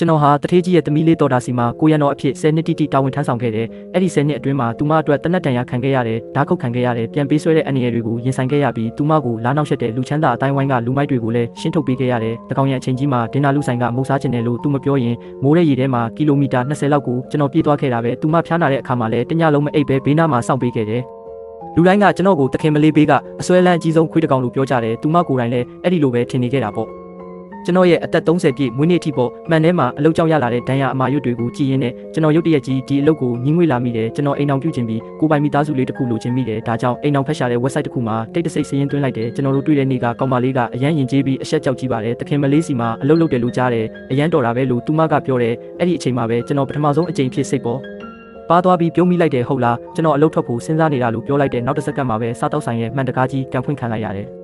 ကျွန်တော်ဟာတထေးကြီးရဲ့သမီးလေးတော်တာစီမှာကိုရန်တော်အဖြစ်10နှစ်တိတိတာဝန်ထမ်းဆောင်ခဲ့တယ်။အဲ့ဒီ10နှစ်အတွင်းမှာသူမအတွက်တနက်တန်ရခံခဲ့ရတယ်၊ဓာတ်ခုတ်ခံခဲ့ရတယ်၊ပြန်ပေးဆွဲတဲ့အန္တရာယ်တွေကိုရင်ဆိုင်ခဲ့ရပြီးသူမကိုလာနောက်ဆက်တဲ့လူချမ်းသာအတိုင်းဝိုင်းကလူမိုက်တွေကိုလည်းရှင်းထုတ်ပေးခဲ့ရတယ်။တကောင်ရအချိန်ကြီးမှာဒင်နာလူဆိုင်ကမုတ်စားခြင်းတယ်လို့သူမပြောရင်မိုးတဲ့ရေထဲမှာကီလိုမီတာ20လောက်ကိုကျွန်တော်ပြေးသွားခဲ့တာပဲ။သူမဖျားနာတဲ့အခါမှာလည်းတညလုံးမအိပ်ပဲဘေးနားမှာစောင့်ပေးခဲ့တယ်။လူတိုင်းကကျွန်တော်ကိုတခင်မလေးဘေးကအစွဲလန်းအကြီးဆုံးခွေးတကောင်လို့ပြောကြတယ်။သူမကိုယ်တိုင်လည်းအဲ့ဒီလိုပဲထင်နေခဲ့တာပေါ့ကျွန်တော်ရဲ့အသက်30ပြည့်မွေးနေ့အထိပေါ့မှန်ထဲမှာအလုပ်ကြောင့်ရလာတဲ့ဒဏ်ရာအမာရွတ်တွေကိုကြည်ရင်းနဲ့ကျွန်တော်ရုတ်တရက်ကြီးဒီအလုပ်ကိုညှင်းငွေလာမိတယ်ကျွန်တော်အိမ်အောင်ပြုခြင်းပြီးကိုပိုင်မိသားစုလေးတစ်ခုလိုချင်မိတယ်ဒါကြောင့်အိမ်အောင်ဖက်ရှာတဲ့ website တစ်ခုမှာတိတ်တဆိတ်စရင်းသွင်းလိုက်တယ်ကျွန်တော်တို့တွေ့တဲ့နေ့ကကောင်မလေးကအရန်ရင်ကျေးပြီးအဆက်ကြောက်ကြည့်ပါတယ်တခင်မလေးစီမှာအလုပ်လုပ်တယ်လို့ကြားတယ်အရန်တော်တာပဲလို့သူမကပြောတယ်အဲ့ဒီအချိန်မှာပဲကျွန်တော်ပထမဆုံးအကြိမ်ဖြစ်စိတ်ပေါ့ပါသွားပြီးပြုံးမိလိုက်တယ်ဟုတ်လားကျွန်တော်အလုပ်ထွက်ဖို့စဉ်းစားနေတာလို့ပြောလိုက်တဲ့နောက်တစ်စက္ကန့်မှာပဲစားတောက်ဆိုင်ရဲ့မှန်တကားကြီးကန်ဖွင့်ခံလိုက်ရတ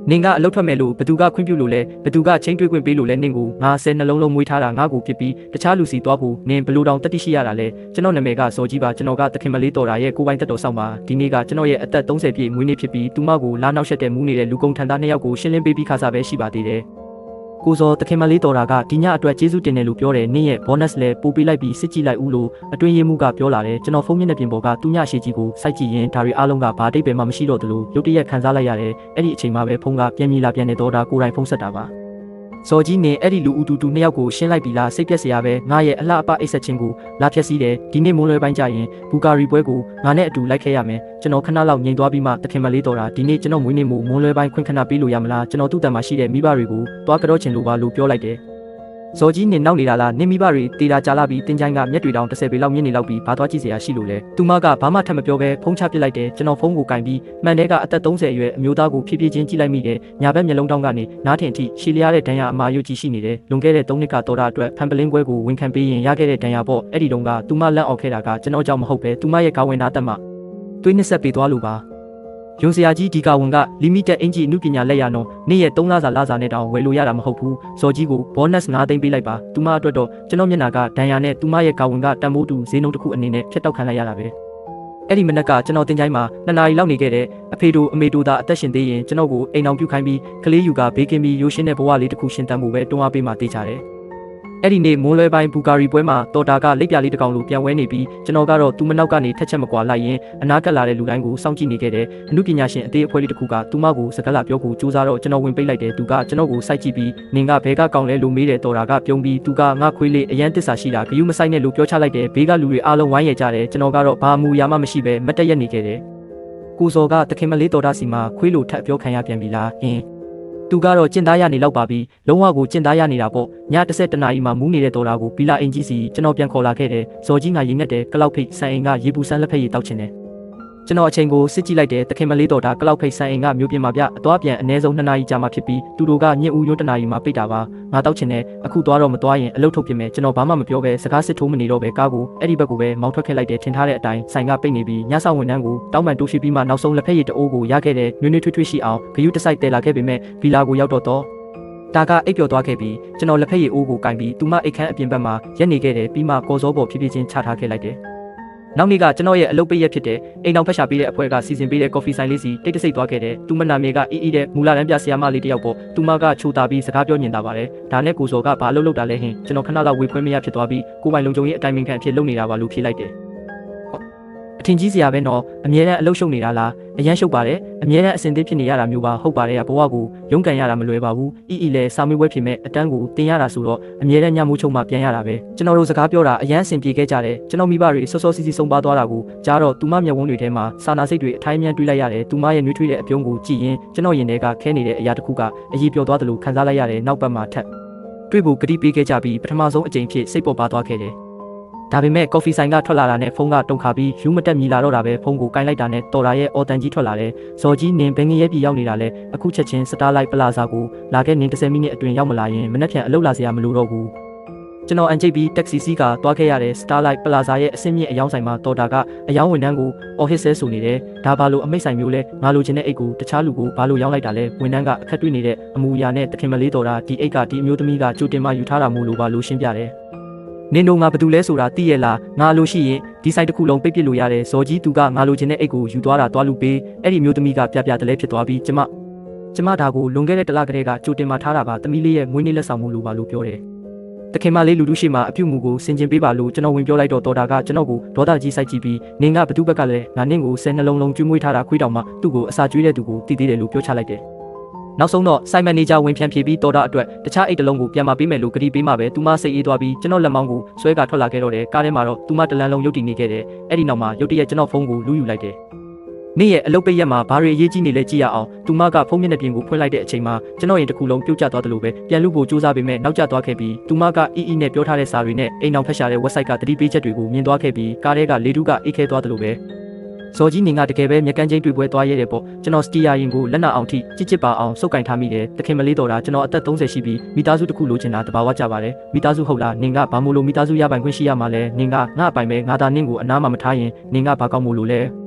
ယ်နင်ကအလုပ်ထွက်မဲ့လို့ဘသူကခွင့်ပြုလို့လဲဘသူကချင်းတွေးခွင့်ပေးလို့လဲနင်ကိုငါ10နှလုံးလုံးမွေးထားတာငါကိုဖြစ်ပြီးတခြားလူစီသွားဖို့နင်ဘလူတောင်တက်တိရှိရတာလဲကျွန်တော်နာမည်ကစောကြီးပါကျွန်တော်ကတခင်မလေးတော်တာရဲ့ကိုပိုင်တက်တော်ဆောင်ပါဒီနေ့ကကျွန်တော်ရဲ့အသက်30ပြည့်မွေးနေ့ဖြစ်ပြီးသူမကိုလာနောက်ဆက်တဲ့မူးနေတဲ့လူကုန်ထန်သား2ယောက်ကိုရှင်းလင်းပေးပြီးခါစားပဲရှိပါသေးတယ်ကိုစောတခင်မလေးတော်တာကဒီညအတွက်ကျေးဇူးတင်တယ်လို့ပြောတယ်နင့်ရဲ့ bonus လဲပို့ပေးလိုက်ပြီးစစ်ကြည့်လိုက်ဦးလို့အတွင်းရေးမှုကပြောလာတယ်ကျွန်တော်ဖုန်းမျက်နှာပြင်ပေါ်ကသူညရှေ့ကြီးကိုစိုက်ကြည့်ရင်ဒါတွေအားလုံးကဘာအတိတ်ပဲမှမရှိတော့သလိုရုတ်တရက်ခံစားလိုက်ရတယ်အဲ့ဒီအချိန်မှာပဲဖုန်းကပြန်မြည်လာပြန်နေတော့တာကိုယ်တိုင်ဖုန်းဆက်တာပါစောကြီးနေအဲ့ဒီလူဦးတူတူ2ယောက်ကိုရှင်းလိုက်ပြီလားစိတ်ပြက်စရာပဲငါရဲ့အလှအပအိတ်ဆက်ချင်းကိုလာဖြက်စီးတယ်ဒီနေ့မိုးလွယ်ပိုင်းကျရင်ဘူကာရီပွဲကိုငါနဲ့အတူလိုက်ခဲ့ရမယ်ကျွန်တော်ခဏလောက်ငြိမ်သွားပြီးမှတခင်မလေးတော်တာဒီနေ့ကျွန်တော်မွေးနေ့မိုးလွယ်ပိုင်းခွင့်ခဏပေးလို့ရမလားကျွန်တော်သူ့တန်မှာရှိတဲ့မိဘတွေကိုတွားကြောချင်လို့ပါလို့ပြောလိုက်တယ်စောကြီးနေနောက်နေတာလားနင်မိဘတွေတေတာကြာလာပြီးတင်းချိုင်းကမျက်တွေတောင်30ပေလောက်မြင့်နေလောက်ပြီးဘာသွားကြည့်စရာရှိလို့လဲသူမကဘာမှထပ်မပြောဘဲဖုန်းချပစ်လိုက်တယ်ကျွန်တော်ဖုန်းကိုကင်ပြီးမှန်တဲ့ကအသက်30အရွယ်အမျိုးသားကိုဖြည်းဖြည်းချင်းကြည့်လိုက်မိတယ်ညာဘက်မျက်လုံးတောင်းကနေနားထင်အထိရှည်လျားတဲ့ဒဏ်ရာအမာရွတ်ကြီးရှိနေတယ်လွန်ခဲ့တဲ့3နှစ်ကတော်တာအတွက်ဖန်ပလင်းပွဲကိုဝန်ခံပေးရင်ရခဲ့တဲ့ဒဏ်ရာပေါ့အဲ့ဒီတုန်းကသူမလက်အောက်ခဲ့တာကကျွန်တော်ကြောင့်မဟုတ်ပဲသူမရဲ့ခေါင်းဝင်သားတက်မှသွေးနှစ်ဆက်ပေးသွားလို့ပါရုံစရာကြီးဒီကာဝန်က limited အင်ဂျီအမှုပညာလက်ရနော်နေ့ရက်3လစာနဲ့တောင်ဝယ်လို့ရတာမဟုတ်ဘူးဇော်ကြီးကို bonus 9သိန်းပေးလိုက်ပါသူမအတွက်တော့ကျွန်တော်မျက်နှာကဒဏ်ရာနဲ့သူမရဲ့ကာဝန်ကတန်ဖိုးတူဈေးနှုန်းတစ်ခုအနေနဲ့ဖျက်တောက်ခံလိုက်ရတာပဲအဲ့ဒီမနက်ကကျွန်တော်တင်ချိုင်းမှာ2နာရီလောက်နေခဲ့တဲ့အဖေတို့အမေတို့သာအသက်ရှင်သေးရင်ကျွန်တော်ကိုအိမ်အောင်ပြုခိုင်းပြီးကလေးယူကဘေးကင်းပြီးရိုးရှင်းတဲ့ဘဝလေးတစ်ခုရှင်သန်ဖို့ပဲတွန်းအားပေးမှတေးချတယ်အဲ့ဒီနေ့မိုးလွယ်ပိုင်းဘူကာရီပွဲမှာတော်တာကလိပ်ပြလေးတစ်ကောင်လိုပြန်ဝဲနေပြီးကျွန်တော်ကတော့သူ့မနောက်ကနေထက်ချက်မကွာလိုက်ရင်အနားကပ်လာတဲ့လူတိုင်းကိုစောင့်ကြည့်နေခဲ့တယ်အမှုပညာရှင်အသေးအဖွဲလေးတစ်ခုကသူမကိုစကားလာပြောကိုစူးစမ်းတော့ကျွန်တော်ဝင်ပိတ်လိုက်တယ်သူကကျွန်တော်ကိုစိုက်ကြည့်ပြီးနင်ကဘဲကကောင်းလဲလို့မေးတယ်တော်တာကပြုံးပြီးသူကငါခွေးလေးအရန်တစ္ဆာရှိတာဂယုမဆိုင်နဲ့လို့ပြောချလိုက်တယ်ဘေးကလူတွေအားလုံးဝိုင်းရကြတယ်ကျွန်တော်ကတော့ဘာမှရမှမရှိပဲမတက်ရက်နေခဲ့တယ်ကိုစောကတခင်မလေးတော်တာစီမှာခွေးလိုထပ်ပြောခံရပြန်ပြီလားသူကတော့ကျင့်သားရနေလောက်ပါပြီလုံးဝကိုကျင့်သားရနေတာပေါ့ည10နာရီမှမူးနေတဲ့တော်တာကိုဘီလာအင်ကြီးစီကျွန်တော်ပြန်ခေါ်လာခဲ့တယ်ဇော်ကြီးကရင်ငက်တယ်ကလောက်ဖိတ်ဆန်အိမ်ကရေပူဆန်းလက်ဖက်ရည်တောက်ချင်တယ်ကျွန်တော်အချိန်ကိုစစ်ကြည့်လိုက်တယ်တခင်မလေးတော်တာကလောက်ဖိတ်ဆန်အိမ်ကမြို့ပြင်မှာပြအသွားပြန်အနည်းဆုံး2နာရီကြာမှဖြစ်ပြီးသူတို့ကညစ်ဦးရုံး1နာရီမှပိတ်တာပါငါတောက်ချင်တယ်အခုသွားတော့မသွားရင်အလုပ်ထုတ်ပြင်မယ်ကျွန်တော်ဘာမှမပြောပဲစကားစစ်ထိုးမနေတော့ပဲကားကိုအဲ့ဒီဘက်ကိုပဲမောင်းထွက်ခဲ့လိုက်တယ်ထင်ထားတဲ့အတိုင်းဆိုင်ကပိတ်နေပြီးညဆောင်ဝန်ထမ်းကိုတောင်းပန်တိုးရှိပြီးမှနောက်ဆုံးလက်ဖက်ရည်တအိုးကိုရခဲ့တဲ့နွေးနွေးထွေးထွေးရှိအောင်ဂယုတစိုက်တဲလာခဲ့ပေမဲ့ဗီလာကိုရောက်တော့တာကအိပ်ပျော်သွားခဲ့ပြီးကျွန်တော်လက်ဖက်ရည်အိုးကိုကင်ပြီးသူမအိတ်ခမ်းအပြင်ဘက်မှာရက်နေခဲ့တယ်ပြီးမှကော်စောပေါ်ဖြည်းဖြည်းချင်းချထားခဲ့လိုက်တယ်နောက်နေ့ကကျွန်တော်ရဲ့အလုပ်ပိတ်ရက်ဖြစ်တဲ့အိမ်အောင်ဖက်ရှာပေးတဲ့အဖွဲကစီစဉ်ပေးတဲ့ကော်ဖီဆိုင်လေးစီတိတ်တဆိတ်သွားခဲ့တယ်သူမနာမည်ကအီးအီးတဲ့မူလာတန်းပြဆရာမလေးတယောက်ပေါ့သူမကချိုတာပြီးစကားပြောညင်တာပါတယ်ဒါနဲ့ကိုစောကဘာလုပ်တာလဲဟင်ကျွန်တော်ခဏလောက်ဝေခွင့်မရဖြစ်သွားပြီးကိုပိုင်လုံခြုံရေးအတိုင်းပင်ခံအဖြစ်လုပ်နေတာပါလို့ဖြေလိုက်တယ်အထင်ကြီးစရာပဲနော်အမြဲတမ်းအလုပ်ရှုပ်နေတာလားအရန်ရှုပ်ပါတယ်အမြဲတမ်းအစင်သေးဖြစ်နေရတာမျိုးပါဟုတ်ပါတယ်ဘဝကိုရုန်းကန်ရတာမလွယ်ပါဘူးအီအီလဲစာမေးပွဲဖြစ်မဲ့အတန်းကိုတင်ရတာဆိုတော့အမြဲတမ်းညမိုးချုံမှပြန်ရတာပဲကျွန်တော်တို့စကားပြောတာအရန်အဆင်ပြေခဲ့ကြတယ်ကျွန်တော်မိဘတွေစောစောစီးစီးဆုံးပါသွားတာကိုကြားတော့သူမမျက်ဝန်းတွေထဲမှာစာနာစိတ်တွေအထိုင်းအမြန်းတွေးလိုက်ရတယ်သူမရဲ့နှွေးထွေးတဲ့အပြုံးကိုကြည့်ရင်ကျွန်တော်ရင်ထဲကခဲနေတဲ့အရာတစ်ခုကအရေးပြောသွားသလိုခံစားလိုက်ရတယ်နောက်ပတ်မှာထပ်တွေ့ဖို့ကတိပေးခဲ့ကြပြီးပထမဆုံးအကြိမ်ဖြစ်စိတ်ပေါ်ပါသွားခဲ့တယ်ဒါပေမဲ့ကော်ဖီဆိုင်ကထွက်လာတာနဲ့ဖုန်းကတုန်ခါပြီးယူမတက်မြည်လာတော့တာပဲဖုန်းကိုကိုင်လိုက်တာနဲ့တော်တာရဲ့အော်တန်ကြီးထွက်လာတယ်ဇော်ကြီးနင်ဘယ်ငရဲပြည်ရောက်နေတာလဲအခုချက်ချင်းစတားလိုက်ပလာဇာကိုလာခဲ့နင်10မိနစ်အတွင်းရောက်မလာရင်မနေ့ဖြန်အလုပ်လာစရာမလိုတော့ဘူးကျွန်တော်အန်ချိတ်ပြီးတက္ကစီစီးကသွားခဲ့ရတဲ့စတားလိုက်ပလာဇာရဲ့အဆင့်မြင့်အယောင်ဆိုင်မှာတော်တာကအယောင်ဝန်ထမ်းကိုအော်ဟစ်ဆဲဆိုနေတယ်ဒါဘာလို့အမိတ်ဆိုင်မျိုးလဲငါလိုချင်တဲ့အိတ်ကိုတခြားလူကိုဘာလို့ရောင်းလိုက်တာလဲဝန်ထမ်းကအခက်တွေ့နေတဲ့အမူအရာနဲ့တခင်မလေးတော်တာဒီအိတ်ကဒီအမျိုးသမီးကကြိုတင်မှယူထားတာမို့လို့ဘာလို့ရှင်းပြတယ်နင်တို့ငါဘာတူလဲဆိုတာသိရလားငါလိုရှိရင်ဒီဆိုင်တစ်ခုလုံးပိတ်ပစ်လို့ရတယ်ဇော်ကြီးသူကငါလိုချင်တဲ့အိတ်ကိုယူသွားတာတွားလူပေးအဲ့ဒီမျိုးသမီးကပြပြတလဲဖြစ်သွားပြီးကျမဒါကိုလွန်ခဲ့တဲ့တလကတည်းကကြိုတင်မှထားတာပါသမီးလေးရဲ့မွေးနေ့လက်ဆောင်မှုလိုပါလို့ပြောတယ် တခင်မလေးလူလူရှိမှအပြုတ်မှုကိုဆင်ခြင်ပေးပါလို့ကျွန်တော်ဝင်ပြောလိုက်တော့တော်တာကကျွန်တော်ကိုဒေါသကြီးစိုက်ကြည့်ပြီးနင်ကဘသူဘက်ကလည်းငါနင့်ကို10နှလုံးလုံးကျွေးမွေးထားတာခွေးတောင်မှသူ့ကိုအစာကျွေးတဲ့သူကိုတည်သေးတယ်လို့ပြောချလိုက်တယ်နောက်ဆုံးတော့ဆိုင်မန်နေဂျာဝင်ဖြန့်ဖြေပြီးတော်တာအတွက်တခြားအိတ်တလုံးကိုပြန်မပေးမယ်လို့ကတိပေးမှပဲသူမစိတ်အေးသွားပြီးကျွန်တော်လက်မောင်းကိုဆွဲကထွက်လာခဲ့တော့တယ်ကားထဲမှာတော့သူမတလန်းလုံးရုပ်တည်နေခဲ့တယ်အဲ့ဒီနောက်မှာရုတ်တရက်ကျွန်တော်ဖုန်းကိုလူးယူလိုက်တယ်နေ့ရဲ့အလုပ်ပိတ်ရက်မှာဘာတွေအရေးကြီးနေလဲကြည့်ရအောင်သူမကဖုန်းမျက်နှာပြင်ကိုဖွင့်လိုက်တဲ့အချိန်မှာကျွန်တော်ရင်တစ်ခုလုံးပြုတ်ကျသွားတယ်လို့ပဲပြန်လူဖို့စူးစမ်းပေမဲ့နောက်ကျသွားခဲ့ပြီးသူမကအီအီနဲ့ပြောထားတဲ့စာတွေနဲ့အိမ်အောင်ဖက်ရှာတဲ့ website ကတတိပေးချက်တွေကိုမြင်သွားခဲ့ပြီးကားထဲကလေတူးကအိတ်ခဲသွားတယ်လို့ပဲစော်ကြီးနေကတကယ်ပဲမျက်ကန်းချင်းတွေ့ပွဲသွားရဲတယ်ပေါ့ကျွန်တော်စတီယာရင်ကိုလက်နာအောင်ထိကြစ်ကြစ်ပါအောင်စုပ်ကင်ထားမိတယ်တခင်မလေးတော်တာကျွန်တော်အသက်30ရှိပြီးမိသားစုတစ်ခုလိုချင်တာတဘာဝကြပါတယ်မိသားစုဟုတ်လားနင်ကဘာမို့လို့မိသားစုရပိုင်ခွင့်ရှိရမှာလဲနင်ကငါအပိုင်ပဲငါသာနင်ကိုအနားမထားရင်နင်ကဘာကောင်းမို့လို့လ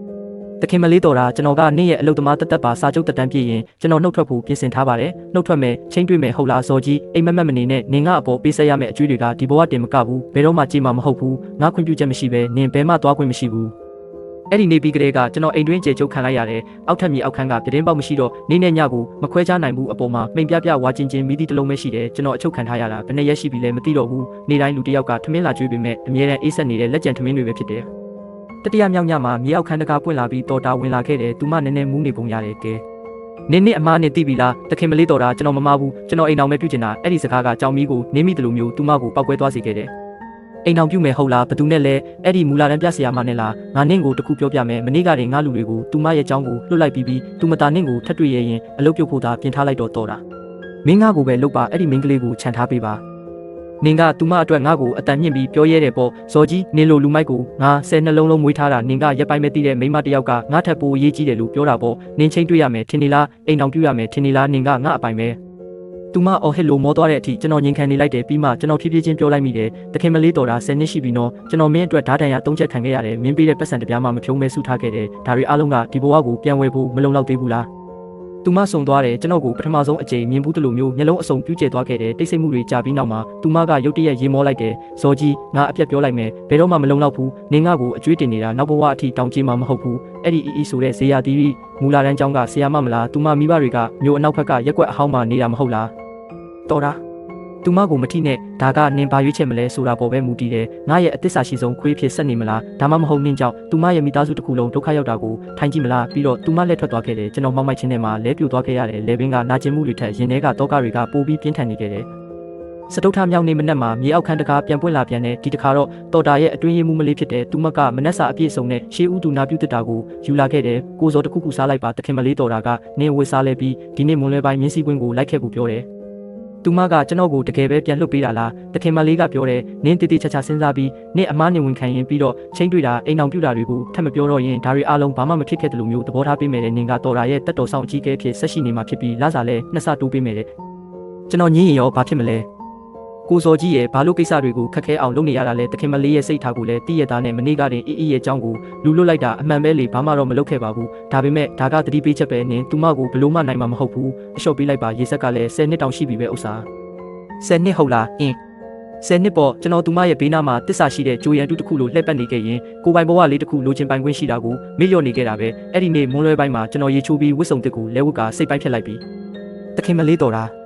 ဲတခင်မလေးတော်တာကျွန်တော်ကနေ့ရဲ့အလုပ်သမားတက်ပါစာချုပ်တက်တန်းပြည့်ရင်ကျွန်တော်နှုတ်ထွက်ဖို့ပြင်ဆင်ထားပါတယ်နှုတ်ထွက်မယ်ချင်းတွေ့မယ်ဟုတ်လားစော်ကြီးအိမ်မက်မနေနဲ့နင်ကအပေါ်ပေးဆက်ရမယ့်အကျွေးတွေကဒီဘဝတင်မကဘူးဘယ်တော့မှကြည်မှာမဟုတ်ဘူးငါခွင့်ပြုချက်မရှိပဲနင်ဘဲမှသွားခွင့်မရှိဘူးအဲ့ဒီနေပြီးကလေးကကျွန်တော်အိမ်တွင်းကျေချုပ်ခံလိုက်ရတယ်အောက်ထပ်မြေအောက်ခန်းကပြတင်းပေါက်မရှိတော့နေနဲ့ညကိုမခွဲခြားနိုင်ဘူးအပေါ်မှာမိန်ပြဝါချင်းချင်းမိသည့်တစ်လုံးပဲရှိတယ်ကျွန်တော်အချုပ်ခံထားရတာဘယ်နဲ့ရက်ရှိပြီလဲမသိတော့ဘူးနေတိုင်းလူတစ်ယောက်ကထမင်းလာကျွေးပေမဲ့အမြဲတမ်းအေးဆက်နေတဲ့လက်ကျန်ထမင်းတွေပဲဖြစ်တယ်တတိယမြောက်ညမှာမြေအောက်ခန်းတကားပွင့်လာပြီးတော်တာဝင်လာခဲ့တယ်သူမနည်းနည်းမူးနေပုံရတယ်ကဲနင်းနဲ့အမားနဲ့သိပြီလားတခင်မလေးတော်တာကျွန်တော်မမဘူးကျွန်တော်အိမ်အောင်ပဲပြုချင်တာအဲ့ဒီစကားကကြောင်မီးကိုနင်းမိတယ်လို့မျိုးသူမကိုပောက်ကွဲသွားစေခဲ့တယ်အိမ်အောင်ပြုမယ်ဟုတ်လားဘသူနဲ့လဲအဲ့ဒီမူလာတန်းပြဆရာမနဲ့လားငါနင့်ကိုတခုပြောပြမယ်မနေ့ကတည်းကငါလူတွေကိုသူမရဲ့အကြောင်းကိုလွှတ်လိုက်ပြီးသူမတာနင့်ကိုထပ်တွေ့ရရင်အလုပ်ပြုတ်ဖို့သာပြင်ထားလိုက်တော့တော်တာမင်းငါကိုပဲလုပ်ပါအဲ့ဒီမင်းကလေးကိုခြံထားပေးပါနင်ကသူမအတွက်ငါ့ကိုအတန်မြင့်ပြီးပြောရဲတယ်ပေါ့ဇော်ကြီးနင်လိုလူမိုက်ကိုငါ10နှလုံးလုံးမွေးထားတာနင်ကရက်ပိုင်းပဲတည်တဲ့မိန်းမတစ်ယောက်ကငါထပ်ပိုရေးကြီးတယ်လို့ပြောတာပေါ့နင်ချင်းတွေ့ရမယ်ထင်နေလားအိမ်အောင်ပြုရမယ်ထင်နေလားနင်ကငါအပိုင်ပဲသူမအော်ဟစ်လိုမောသွားတဲ့အထိကျွန်တော်ငြိမ်ခံနေလိုက်တယ်ပြီးမှကျွန်တော်ဖြည်းဖြည်းချင်းပြောလိုက်မိတယ်တခင်မလေးတော်တာ10နှစ်ရှိပြီနော်ကျွန်တော်မင်းအတွက်ဓာတ်တန်ရ3ချက်ခံခဲ့ရတယ်မင်းပေးတဲ့ပတ်စံတပြားမှမဖြုံးမဲဆုထားခဲ့တယ်ဒါတွေအားလုံးကဒီဘဝကိုပြန်ဝယ်ဖို့မလုံလောက်သေးဘူးလားသူမဆုံသွားတယ်ကျွန်တော်ကိုပထမဆုံးအကြိမ်မြင်ဘူးတလို့မျိုးမျက်လုံးအစုံပြူးကျဲသွားခဲ့တယ်တိတ်ဆိတ်မှုတွေကြာပြီးနောက်မှာသူမကရုတ်တရက်ရေမောလိုက်တယ်ဇော်ကြီးငါအပြတ်ပြောလိုက်မယ်ဘယ်တော့မှမလုံလောက်ဘူးနင်ငါကိုအကျွေးတင်နေတာနောက်ဘဝအထိတောင်းကြည့်မှမဟုတ်ဘူးအဲ့ဒီအီဆိုတဲ့ဇေယျသီရိမူလာတန်းကျောင်းကဆရာမမလားသူမမိဘတွေကမျိုးအနောက်ဘက်ကရက်ွက်အဟောင်းမှနေတာမဟုတ်လားတော်တာသူမကိုမထိနဲ့ဒါကနင်ဘာရွေးချယ်မလဲဆိုတာပေါ်ပဲမူတည်တယ်ငါရဲ့အသစ္စာရှိဆုံးခွေးဖြစ်ဆက်နေမလားဒါမှမဟုတ်နင်ကြောင့်သူမရဲ့မိသားစုတစ်ခုလုံးဒုက္ခရောက်တာကိုထိုင်ကြည့်မလားပြီးတော့သူမလက်ထွက်သွားခဲ့တယ်ကျွန်တော်မှောက်မိုက်ချင်းထဲမှာလဲပြိုသွားခဲ့ရတယ်လဲပင်ကနာကျင်မှုတွေထက်ရင်ထဲကတောကတွေကပိုပြီးပြင်းထန်နေခဲ့တယ်စတုထမြောက်နေမနက်မှာမြေအောက်ခန်းတကားပြန်ပွင့်လာပြန်တယ်ဒီတခါတော့တော်တာရဲ့အတွင်းရင်းမှုမလေးဖြစ်တယ်သူမကမနက်စာအပြည့်စုံနဲ့ရှေးဦးသူနာပြုတ်တာကိုယူလာခဲ့တယ်ကိုစောတခုခုစားလိုက်ပါတခင်မလေးတော်တာကနင်ဝစ်စားလဲပြီးဒီနေ့မွန်လွဲပိုင်းမြင်းစည်းကွင်းကိုလိုက်ခဲ့ဖို့ပြောတယ်သူမကကျွန်တော်ကိုတကယ်ပဲပြန်လွတ်ပေးတာလားတခင်မလေးကပြောတယ်နင်းတေးတေးချာချာစဉ်းစားပြီးနင့်အမားနေဝင်ခံရင်ပြီးတော့ချင်းတွေ့တာအိမ်အောင်ပြူတာတွေကိုထပ်မပြောတော့ရင်ဒါတွေအားလုံးဘာမှမဖြစ်ခဲ့တယ်လို့မျိုးသဘောထားပေးမယ်တဲ့နင်ကတော်တာရဲ့တက်တော်ဆောင်အကြီးအကဲဖြစ်ဆက်ရှိနေမှာဖြစ်ပြီးလစားလဲနှစ်ဆတိုးပေးမယ်တဲ့ကျွန်တော်ညင်းရင်ရောဘာဖြစ်မလဲကိုစောကြီးရဲ့ဘာလို့ကိစ္စတွေကိုခက်ခဲအောင်လုပ်နေရတာလဲတခင်မလေးရဲ့စိတ်ထားကိုလည်းတည့်ရတာနဲ့မနေ့ကတည်းအေးအေးရဲ့အကြောင်းကိုလူလွတ်လိုက်တာအမှန်ပဲလေဘာမှတော့မလုပ်ခဲ့ပါဘူးဒါပေမဲ့ဒါကသတိပေးချက်ပဲနင်သူမကိုဘလို့မှနိုင်မှာမဟုတ်ဘူးအလျှော့ပေးလိုက်ပါရေဆက်ကလည်း10နှစ်တောင်ရှိပြီပဲဥစ္စာ10နှစ်ဟုတ်လား10နှစ်ပေါ့ကျွန်တော်သူမရဲ့ဘေးနားမှာတစ္ဆာရှိတဲ့ဂျိုရန်တူတစ်ခုလိုလှည့်ပတ်နေခဲ့ရင်ကိုပိုင်ဘဝလေးတစ်ခုလိုချင်ပိုင်ခွင့်ရှိတာကိုမေ့လျော့နေခဲ့တာပဲအဲ့ဒီနေ့မွန်းလွဲပိုင်းမှာကျွန်တော်ရေချိုးပြီးဝစ်စုံတစ်ကိုလဲဝတ်ကစိတ်ပိုင်းဖြတ်လိုက်ပြီးတခင်မလေးတော်တာ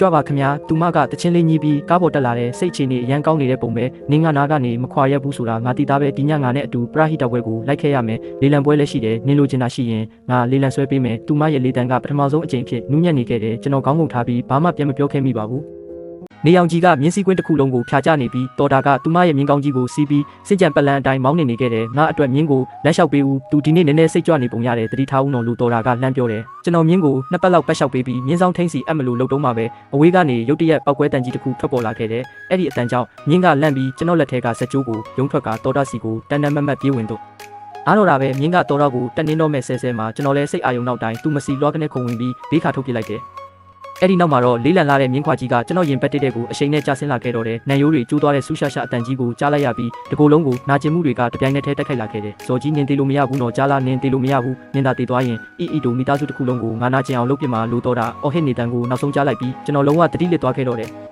ကြွပါခင်ဗျာသူမကတချင်းလေးညီးပြီးကားပေါ်တက်လာတဲ့စိတ်ချနေအရန်ကောင်းနေတဲ့ပုံပဲနင်းကနာကနေမခွာရက်ဘူးဆိုတာငါတိသားပဲဒီညငါနဲ့အတူပရဟိတပွဲကိုလိုက်ခဲ့ရမယ်လေလံပွဲလည်းရှိတယ်နင်းလိုချင်တာရှိရင်ငါလေလံဆွဲပေးမယ်သူမရဲ့လေတံကပထမဆုံးအကြိမ်ဖြစ်နူးညံ့နေခဲ့တယ်ကျွန်တော်ခေါင်းငုံထားပြီးဘာမှပြန်မပြောခဲ့မိပါဘူးနေအောင်ကြီးကမြင်းစည်းကွင်းတစ်ခုလုံးကိုဖြာကျနေပြီးတော်တာကသူမရဲ့မြင်းကောင်းကြီးကိုစီးပြီးစစ်ကြံပလန်အတိုင်းမောင်းနေခဲ့တယ်ငါအတွက်မြင်းကိုလက်လျှောက်ပေးဦးသူဒီနေ့နည်းနည်းစိတ်ကြွနေပုံရတယ်တတိထားဦးတော်လူတော်တာကလှမ်းပြောတယ်ကျွန်တော်မြင်းကိုနှစ်ပတ်လောက်ပတ်လျှောက်ပေးပြီးမြင်းဆောင်ထိန်စီအပ်မလို့လှုပ်တုံးမှာပဲအဝေးကနေရုတ်တရက်ပောက်ကွဲတန်ကြီးတစ်ခုထွက်ပေါ်လာခဲ့တယ်အဲ့ဒီအတန်ကြောင့်မြင်းကလန့်ပြီးကျွန်တော်လက်ထဲကစက်ကြိုးကိုရုံထွက်ကတော်တာစီကိုတန်တန်မတ်မတ်ပြေးဝင်တော့အားတော့တာပဲမြင်းကတော်တော့ကိုတက်နေတော့မဲ့ဆဲဆဲမှာကျွန်တော်လည်းစိတ်အာရုံနောက်တိုင်းသူမစီလွှားကနေခုံဝင်ပြီးဘေးခါထုတ်ပြလိုက်တယ်အဲ့ဒီနောက်မှာတော့လေးလံလာတဲ့မြင်းခွာကြီးကကျွန်တော်ရင်ပတ်တဲ့ကိုအရှိန်နဲ့ကျဆင်းလာခဲ့တော့တယ်။နံရိုးတွေကျိုးသွားတဲ့ဆူးရှာရှာအတန်ကြီးကိုကြားလိုက်ရပြီးတကိုယ်လုံးကိုနာကျင်မှုတွေကတပြိုင်နက်တည်းတက်ခိုက်လာခဲ့တယ်။ဇော်ကြီးနင်းသေးလို့မရဘူးနော်ကြားလာနင်းသေးလို့မရဘူးနင်းသာသေးသွားရင်အီတို့မိသားစုတစ်ခုလုံးကိုငါနာကျင်အောင်လုပ်ပြမှာလို့တော့တာအော်ဟစ်နေတန်ကိုနောက်ဆုံးကြားလိုက်ပြီးကျွန်တော်လုံးဝတတိလစ်သွားခဲ့တော့တယ်။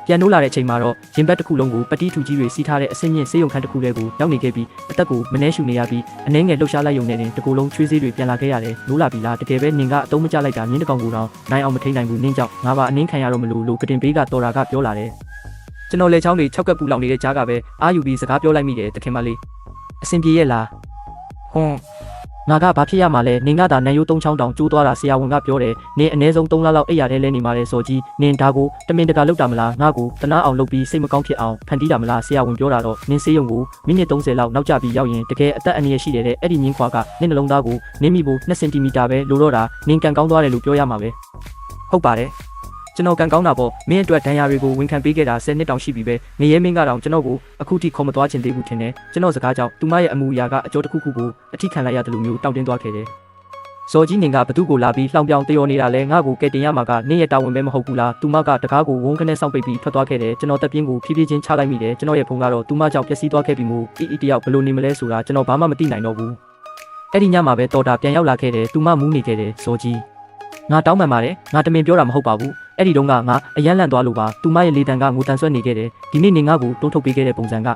ပြန်နိုးလာတဲ့အချိန်မှာတော့ရင်ဘတ်တစ်ခုလုံးကိုပတိထူကြီးတွေစီးထားတဲ့အဆင့်မြင့်ဆေးရုံခန်းတစ်ခုလေးကိုရောက်နေခဲ့ပြီးအသက်ကိုမနှဲရှူနေရပြီးအနှဲငယ်လှုပ်ရှားလိုက်ရုံနဲ့တင်တကိုယ်လုံးချွေးစေးတွေပြန်လာခဲ့ရတယ်နိုးလာပြီလားတကယ်ပဲနင်ကအတုံးမကျလိုက်တာမြင်းတကောင်ကိုတော့နိုင်အောင်မထိန်နိုင်ဘူးနင်းကြောင့်ငါပါအနှင်းခံရတော့မလို့ကတင်ပေးကတော်တာကပြောလာတယ် ကျွန်တော်လေချောင်းတွေ6ကပ်ပူလောင်နေတဲ့ကြားကပဲအာယူပြီးစကားပြောလိုက်မိတယ်တခင်မလေးအဆင်ပြေရဲ့လားဟွန်းငါကဘာဖြစ်ရမှာလဲနင်ကသာနန်ရိုး3ချောင်းတောင်ကျိုးသွားတာဆရာဝန်ကပြောတယ်နင်အနည်းဆုံး3လလောက်အိပ်ရတယ်လဲနေမှာလဲစော်ကြီးနင်ဒါကိုတမင်တကာလုပ်တာမလားငါကိုတနာအောင်လုပ်ပြီးစိတ်မကောင်းဖြစ်အောင်ဖန်တီးတာမလားဆရာဝန်ပြောတာတော့နင်ဆေးရုံကိုမိနစ်30လောက်နောက်ကျပြီးရောက်ရင်တကယ်အသက်အန္တရာယ်ရှိတယ်တဲ့အဲ့ဒီမြင်းခွာကနင်နှလုံးသားကိုနင်းမိဖို့2စင်တီမီတာပဲလိုတော့တာနင်ကန်ကောင်းသွားတယ်လို့ပြောရမှာပဲဟုတ်ပါတယ်ကျွန်တော်ကန်ကောင်းတာပေါ့မင်းအတွက်ဒဏ်ရာတွေကိုဝန်ခံပေးခဲ့တာ10နှစ်တောင်ရှိပြီပဲငရဲမင်းကတော့ကျွန်တော်ကိုအခုထိခေါ်မသွားချင်သေးဘူးထင်တယ်ကျွန်တော်စကားကြောင့်သူမရဲ့အမှုအရာကအကျော်တစ်ခုခုကိုအထိခံလိုက်ရတယ်လို့မျိုးတောင်းတင်းသွားခဲ့တယ်ဇော်ကြီးနင်ကဘသူ့ကိုလာပြီးလှောင်ပြောင်တယောနေတာလဲငါ့ကိုကဲတင်ရမှာကနင့်ရဲ့တာဝန်ပဲမဟုတ်ဘူးလားသူမကတကားကိုဝုန်းခနဲ့စောင့်ပိတ်ပြီးထွက်သွားခဲ့တယ်ကျွန်တော်တက်ပြင်းကိုဖြည်းဖြည်းချင်းချလိုက်မိတယ်ကျွန်တော်ရဲ့ဖုန်းကတော့သူမကြောင့်ပျက်စီးသွားခဲ့ပြီမို့အီတယောက်ဘလို့နေမလဲဆိုတာကျွန်တော်ဘာမှမသိနိုင်တော့ဘူးအဲ့ဒီညမှာပဲတော်တာပြန်ရောက်လာခဲ့တယ်သူမမူးနေခဲ့တယ်ဇော်ကြီးငါတောင်းပန်ပါတယ်ငါတမင်ပြောတာမဟုတ်ပါဘူးအဲ့ဒီတုန်းကငါအယမ်းလန့်သွားလို့ပါသူမရဲ့လေတံကငိုတန်ဆွဲနေခဲ့တယ်ဒီနေ့နေငါ့ကိုတွန်းထုတ်ပေးခဲ့တဲ့ပုံစံက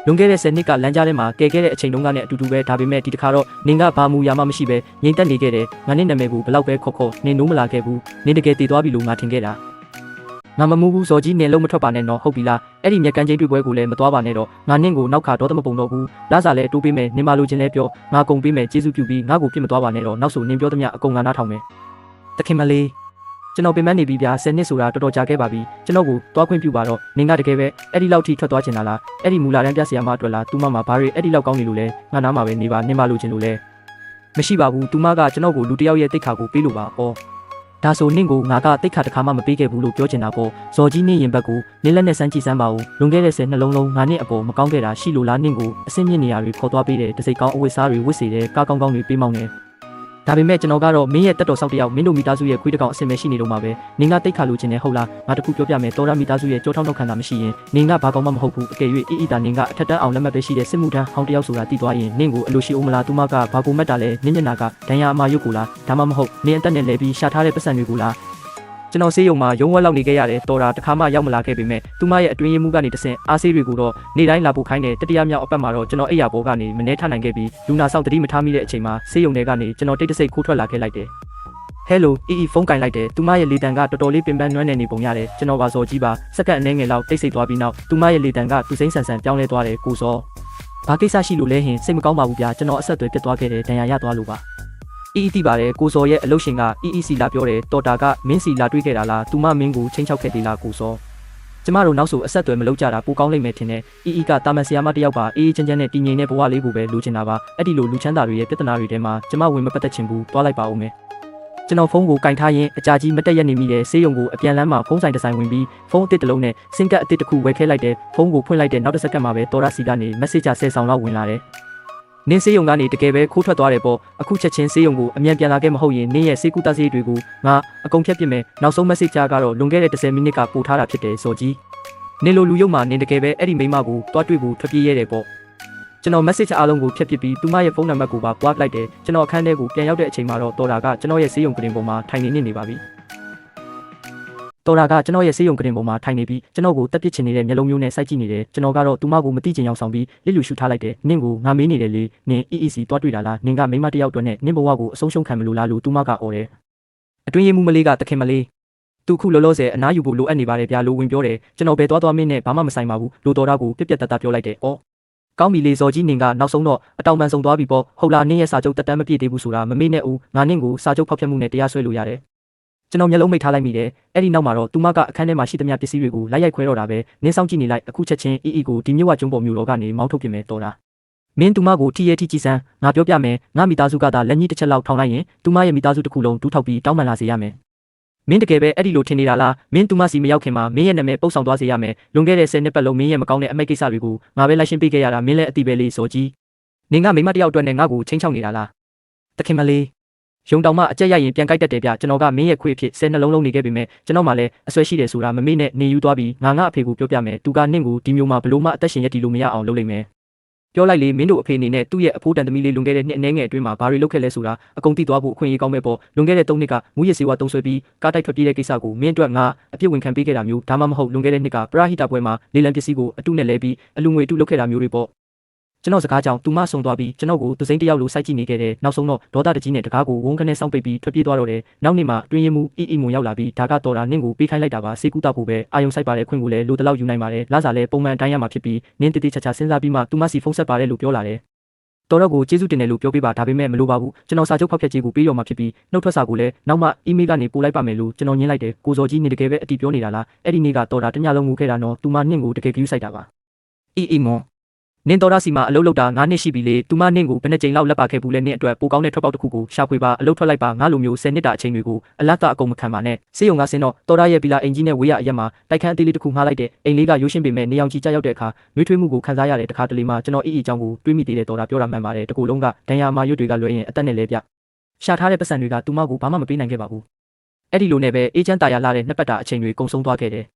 လွန်ခဲ့တဲ့10နှစ်ကလမ်းကြားထဲမှာကဲခဲ့တဲ့အချိန်တုန်းကနဲ့အတူတူပဲဒါပေမဲ့ဒီတစ်ခါတော့နင်ကဘာမူရမှမရှိပဲငြိမ်သက်နေခဲ့တယ်ငါနဲ့နာမည်ကိုဘလောက်ပဲခေါ်နင်နိုးမလာခဲ့ဘူးနင်တကယ်တည်သွားပြီလို့ငါထင်ခဲ့တာငါမမူဘူးဇော်ကြီးနင်လုံးမထွက်ပါနဲ့နော်ဟုတ်ပြီလားအဲ့ဒီမြက်ကန်းချင်းတွေ့ပွဲကိုလည်းမသွားပါနဲ့တော့ငါနင့်ကိုနောက်ခါတော့မပုံတော့ဘူးလာစားလဲတိုးပေးမယ်နင်မလိုချင်လဲပြောငါကုန်ပေးမယ်ကျေးဇူးပြုပြီးငါ့ကိုပြစ်မသွားပါနဲ့တော့နောက်ဆိုနင်ပြောသမျှအကုန်ငါနားထောင်မယ်တခင်မလေးကျွန်တော်ပင်မနေပြီဗျာ10နှစ်ဆိုတာတော်တော်ကြာခဲ့ပါပြီကျွန်တော်ကိုတွားခွင့်ပြုပါတော့နင်ကတကယ်ပဲအဲ့ဒီလောက်ထိထွက်သွားချင်တာလားအဲ့ဒီမူလာတန်းပြဆရာမအတွက်လားသူမမှာဘာတွေအဲ့ဒီလောက်ကောင်းနေလို့လဲငါနားမှာပဲနေပါနင်မလိုချင်လို့လဲမရှိပါဘူးသူမကကျွန်တော်ကိုလူတစ်ယောက်ရဲ့တိတ်ခါကိုပေးလို့ပါဩဒါဆိုနင့်ကိုငါကတိတ်ခါတစ်ခါမှမပေးခဲ့ဘူးလို့ပြောချင်တာပေါ့ဇော်ကြီးနင့်ရင်ဘက်ကိုနင်းလက်နဲ့စမ်းကြည့်စမ်းပါဦးလွန်ခဲ့တဲ့10နှလုံးလုံးငါနဲ့အပေါ်မကောင်းခဲ့တာရှိလို့လားနင့်ကိုအစင်းမြင့်နေရာတွေခေါ်သွားပေးတယ်တစိတ်ကောင်းအဝတ်စားတွေဝတ်စေတယ်ကားကောင်းကောင်းတွေပေးမောင်းတယ်ဒါပေမဲ့ကျွန်တော်ကတော့မင်းရဲ့တက်တော်ဆောက်တယောက်မင်းတို့မိသားစုရဲ့ခွေးတစ်ကောင်အစင်ပဲရှိနေတော့မှာပဲနင်ကတိတ်ခါလို့ခြင်းနဲ့ဟုတ်လားငါတခုပြောပြမယ်တော်ရမိသားစုရဲ့ကြောထောက်နောက်ခံတာမရှိရင်နင်ကဘာကောင်းမှမဟုတ်ဘူးအကယ်၍အီတာနင်ကအထက်တန်းအောင်လက်မှတ်ပဲရှိတဲ့စစ်မှုထမ်းဟောင်းတယောက်ဆိုတာသိသွားရင်နင်ကိုအလိုရှိအောင်မလားသူမကဘာကိုမှတ်တာလဲနင်ညနာကဒဏ်ရာအမာရုပ်ကိုလားဒါမှမဟုတ်နင်အသက်နဲ့လဲပြီးရှာထားတဲ့ပတ်စံတွေကိုလားကျွန်တော်ဆေးရုံမှာရုံးဝက်လောက်နေခဲ့ရတယ်တော်တာတစ်ခါမှရောက်မလာခဲ့ပေမဲ့သူမရဲ့အတွင်းရေးမှုကနေတဆင့်အားဆေးတွေကိုတော့နေ့တိုင်းလာဖို့ခိုင်းတယ်တတိယမြောက်အပတ်မှာတော့ကျွန်တော်အိယာဘောကနေမနှဲထနိုင်ခဲ့ပြီးလူနာဆောင်တတိမထားမိတဲ့အချိန်မှာဆေးရုံထဲကနေကျွန်တော်တိတ်တဆိတ်ခိုးထွက်လာခဲ့လိုက်တယ်ဟဲလိုဖုန်းကင်လိုက်တယ်သူမရဲ့လေတံကတော်တော်လေးပင်ပန်းနွမ်းနေနေပုံရတယ်ကျွန်တော်ပါစော်ကြီးပါစက္ကန့်အနည်းငယ်လောက်တိတ်ဆိတ်သွားပြီးနောက်သူမရဲ့လေတံကသူစိမ့်ဆန်ဆန်ပြောင်းလဲသွားတယ်ကိုစောဘာကိစ္စရှိလို့လဲဟင်စိတ်မကောင်းပါဘူးဗျာကျွန်တော်အဆက်အသွယ်ပြတ်သွားခဲ့တယ်ဒဏ်ရာရသွားလို့ပါတိပါတယ်ကိုစော်ရဲ့အလုပ်ရှင်ကစီလာပြောတယ်တော်တာကမင်းစီလာတွေးခဲ့တာလားသူမမင်းကိုချင်းချောက်ခဲ့သေးလားကိုစောကျမတို့နောက်ဆိုအဆက်အသွယ်မလုပ်ကြတာပိုကောင်းလိမ့်မယ်ထင်တယ်ကတာမန်ဆရာမတယောက်ပါအေးချမ်းချမ်းနဲ့တည်ငြိမ်တဲ့ဘဝလေးကိုပဲလိုချင်တာပါအဲ့ဒီလိုလူချမ်းသာတွေရဲ့ပြဿနာတွေထဲမှာကျမဝင်မပတ်သက်ချင်ဘူးတွားလိုက်ပါဦးမယ်ကျွန်တော်ဖုန်းကိုကင်ထားရင်အကြာကြီးမတက်ရက်နေမိတယ်ဆေးရုံကိုအပြန်လမ်းမှာဖုန်းဆိုင်တစ်ဆိုင်ဝင်ပြီးဖုန်းအစ်တစ်လုံးနဲ့စင်ကတ်အစ်တစ်ခုဝယ်ခဲလိုက်တယ်ဖုန်းကိုဖွင့်လိုက်တဲ့နောက်တစ်စက္ကန့်မှာပဲတော်ရစီကနေ message 10ဆောင်လောက်ဝင်လာတယ်နင်းဆေးရုံကနေတကယ်ပဲခိုးထွက်သွားတယ်ပေါ့အခုချက်ချင်းဆေးရုံကိုအမြန်ပြန်လာခဲ့မဟုတ်ရင်နင်းရဲ့ဆေးကုသဆေးတွေကိုငါအကုန်ဖြတ်ပစ်မယ်နောက်ဆုံး message ကတော့လွန်ခဲ့တဲ့10မိနစ်ကပို့ထားတာဖြစ်တယ်စော်ကြီးနင်းလိုလူရုပ်မှာနင်းတကယ်ပဲအဲ့ဒီမိမကိုတွားတွေ့ဖို့ထွက်ပြေးရတယ်ပေါ့ကျွန်တော် message အားလုံးကိုဖြတ်ပစ်ပြီးသူမရဲ့ဖုန်းနံပါတ်ကိုပါပွားလိုက်တယ်ကျွန်တော်အခန်းထဲကိုပြန်ရောက်တဲ့အချိန်မှာတော့တော်တာကကျွန်တော်ရဲ့ဆေးရုံကရင်ပေါ်မှာထိုင်နေပါပြီတော်တာကကျွန်တော်ရဲ့ဆေးရုံကရင်ပေါ်မှာထိုင်နေပြီးကျွန်တော်ကိုတက်ပစ်ချင်နေတဲ့မျက်လုံးမျိုးနဲ့စိုက်ကြည့်နေတယ်ကျွန်တော်ကတော့သူမကိုမသိချင်အောင်ဆောင်ပြီးလစ်လူရှူထားလိုက်တယ်နင့်ကိုငါမေးနေတယ်လေနင်စီတွားတွေ့တာလားနင်ကမိမတယောက်အတွက်နဲ့နင့်ဘဝကိုအဆုံးရှုံးခံမလို့လားလို့သူမကအော်တယ်အတွင်းရေးမှုမလေးကတခင်မလေးသူခုလောလောဆယ်အနားယူဖို့လိုအပ်နေပါတယ်ဗျာလို့ဝင်ပြောတယ်ကျွန်တော်ပဲသွားမင်းနဲ့ဘာမှမဆိုင်ပါဘူးလို့တော်တာကိုပြက်ပြက်တတ်ပြောလိုက်တယ်အော်ကောင်းပြီလေဇော်ကြီးနင်ကနောက်ဆုံးတော့အတောင်ပန်ဆုံးသွားပြီပေါ့ဟုတ်လားနင့်ရဲ့စာချုပ်တက်တမ်းမပြည့်သေးဘူးဆိုတာမမေ့နဲ့ဦးငါနင့်ကိုစာချုပ်ဖောက်ဖျက်မှုနဲ့တရားစွဲလို့ရတယ်ကျွန်တော်မျက်လုံးမိတ်ထားလိုက်မိတယ်အဲ့ဒီနောက်မှာတော့သူမကအခန်းထဲမှာရှိသမျှပစ္စည်းတွေကိုလိုက်ရိုက်ခွဲတော့တာပဲနင်းဆောင်ကြည့်နေလိုက်အခုချက်ချင်းကိုဒီမြို့ဝကျွန်းပေါ်မြို့တော်ကနေမောင်းထုတ်ပြမယ်တော်တာမင်းသူမကိုထီရဲထီကြည့်စမ်းငါပြောပြမယ်ငါမိသားစုကသာလက်ကြီးတစ်ချက်လောက်ထောင်လိုက်ရင်သူမရဲ့မိသားစုတစ်ခုလုံးဒူးထောက်ပြီးတောင်းပန်လာစေရမယ်မင်းတကယ်ပဲအဲ့ဒီလိုထင်နေတာလားမင်းသူမစီမရောက်ခင်မှာမင်းရဲ့နာမည်ပုတ်ဆောင်သွားစေရမယ်လွန်ခဲ့တဲ့10နှစ်ပတ်လုံးမင်းရဲ့မကောင်းတဲ့အမိတ်ကိစ္စတွေကိုငါပဲလိုက်ရှင်းပေးခဲ့ရတာမင်းလည်းအတိပဲလေးစော်ကြီးနင်ကမိမတယောက်အတွက်နဲ့ငါ့ကိုချင်းချောက်နေတာလားတခင်မလေးရုံတောင်မှအကြက်ရရင်ပြန်ကြိုက်တတ်တယ်ဗျကျွန်တော်ကမင်းရဲ့ခွေးအဖြစ်10နှလုံးလုံးနေခဲ့ပေမဲ့ကျွန်တော်မှလည်းအဆွဲရှိတယ်ဆိုတာမမေ့နဲ့နေယူသွားပြီးငါအဖေကိုပြောပြမယ်သူကနင့်ကိုဒီမျိုးမှာဘလို့မှအသက်ရှင်ရည်တည်လို့မရအောင်လုပ်လိမ့်မယ်ပြောလိုက်လေမင်းတို့အဖေအနေနဲ့သူ့ရဲ့အဖိုးတန်သမီးလေးလွန်ခဲ့တဲ့နှစ်အနည်းငယ်အတွင်းမှာဘာတွေလုပ်ခဲ့လဲဆိုတာအကုန်သိသွားဖို့အခွင့်အရေးကောင်းမဲ့ပေါ့လွန်ခဲ့တဲ့3နှစ်ကမူရစ်စေဝါတုံးဆွဲပြီးကားတိုက်ထွက်ပြေးတဲ့ကိစ္စကိုမင်းအတွက်ငါအပြစ်ဝင်ခံပေးခဲ့တာမျိုးဒါမှမဟုတ်လွန်ခဲ့တဲ့နှစ်ကပရာဟိတပွဲမှာလေလံပစ္စည်းကိုအတုနဲ့လဲပြီးအလူငွေအတုလုပ်ခဲ့တာမျိုးတွေပေါ့ ကျွန်တော်စကားကြောင့်သူမဆုံသွားပြီးကျွန်တော်ကိုသူစိမ့်တယောက်လိုစိုက်ကြည့်နေခဲ့တယ်နောက်ဆုံးတော့ဒေါသတကြီးနဲ့တကားကိုဝုန်းကနေစောင့်ပိတ်ပြီးထွက်ပြေးသွားတော့တယ်နောက်နေ့မှာတွင်ရင်မူအီမွန်ရောက်လာပြီးဒါကတော်တာနင့်ကိုပေးခိုင်းလိုက်တာပါစေကူတာဖို့ပဲအာယုံဆိုင်ပါတဲ့ခွင့်ကိုလည်းလိုတလောက်ယူနိုင်ပါတယ်လစားလည်းပုံမှန်အတိုင်းရမှာဖြစ်ပြီးနင်းတတိချာချာစဉ်းစားပြီးမှသူမစီဖုန်းဆက်ပါတယ်လို့ပြောလာတယ်တော်တော့ကိုကျေးဇူးတင်တယ်လို့ပြောပေးပါဒါပေမဲ့မလိုပါဘူးကျွန်တော်စာချုပ်ဖောက်ဖျက်ခြင်းကိုပေးရမှာဖြစ်ပြီးနှုတ်ထွက်စာကိုလည်းနောက်မှအီးမေးလ်ကနေပို့လိုက်ပါမယ်လို့ကျွန်တော်ညင်းလိုက်တယ်ကိုစော်ကြီးနေတကယ်ပဲအတီးပြောနေတာလားအဲ့ဒီနေ့ကတော်တာတညလုံးငိုခဲ့တာနော်သူမနင့်ကိုတကယ်ကြည့်ဆိုင်တာပါအီမွန်နင်းတော်ရစီမှာအလုပ်လုပ်တာ9နှစ်ရှိပြီလေသူမနင့်ကိုဘယ်နှကြိမ်လောက်လက်ပါခဲ့ဘူးလဲနင့်အတွက်ပိုကောင်းတဲ့ထွက်ပေါက်တစ်ခုကိုရှာဖွေပါအလုပ်ထွက်လိုက်ပါငါလိုမျိုး10နှစ်တာအချိန်တွေကိုအလတ်ကအကုန်မခံပါနဲ့စေယုံကဆင်းတော့တော်ရရဲ့ဗီလာအင်ကြီးနဲ့ဝေးရအရက်မှာတိုက်ခန်းအသေးလေးတစ်ခုငှားလိုက်တဲ့အိမ်လေးကရိုးရှင်းပေမဲ့နေအောင်ကြီးကြရောက်တဲ့အခါနှွေးထွေးမှုကိုခံစားရတဲ့တခါတလေမှကျွန်တော်အီအကြောင်းကိုတွေးမိသေးတဲ့တော်တာပြောတာမှန်ပါတယ်တကူလုံးကဒဏ်ရာမာရွတ်တွေကလွှဲရင်အသက်နဲ့လဲပြရှာထားတဲ့ပတ်စံတွေကသူမကိုဘာမှမပေးနိုင်ခဲ့ပါဘူးအဲ့ဒီလိုနဲ့ပဲအေးချမ်းတာရလာတဲ့နှစ်ပတ်တာအချိန်တွေကုန်ဆုံးသွားခဲ့တယ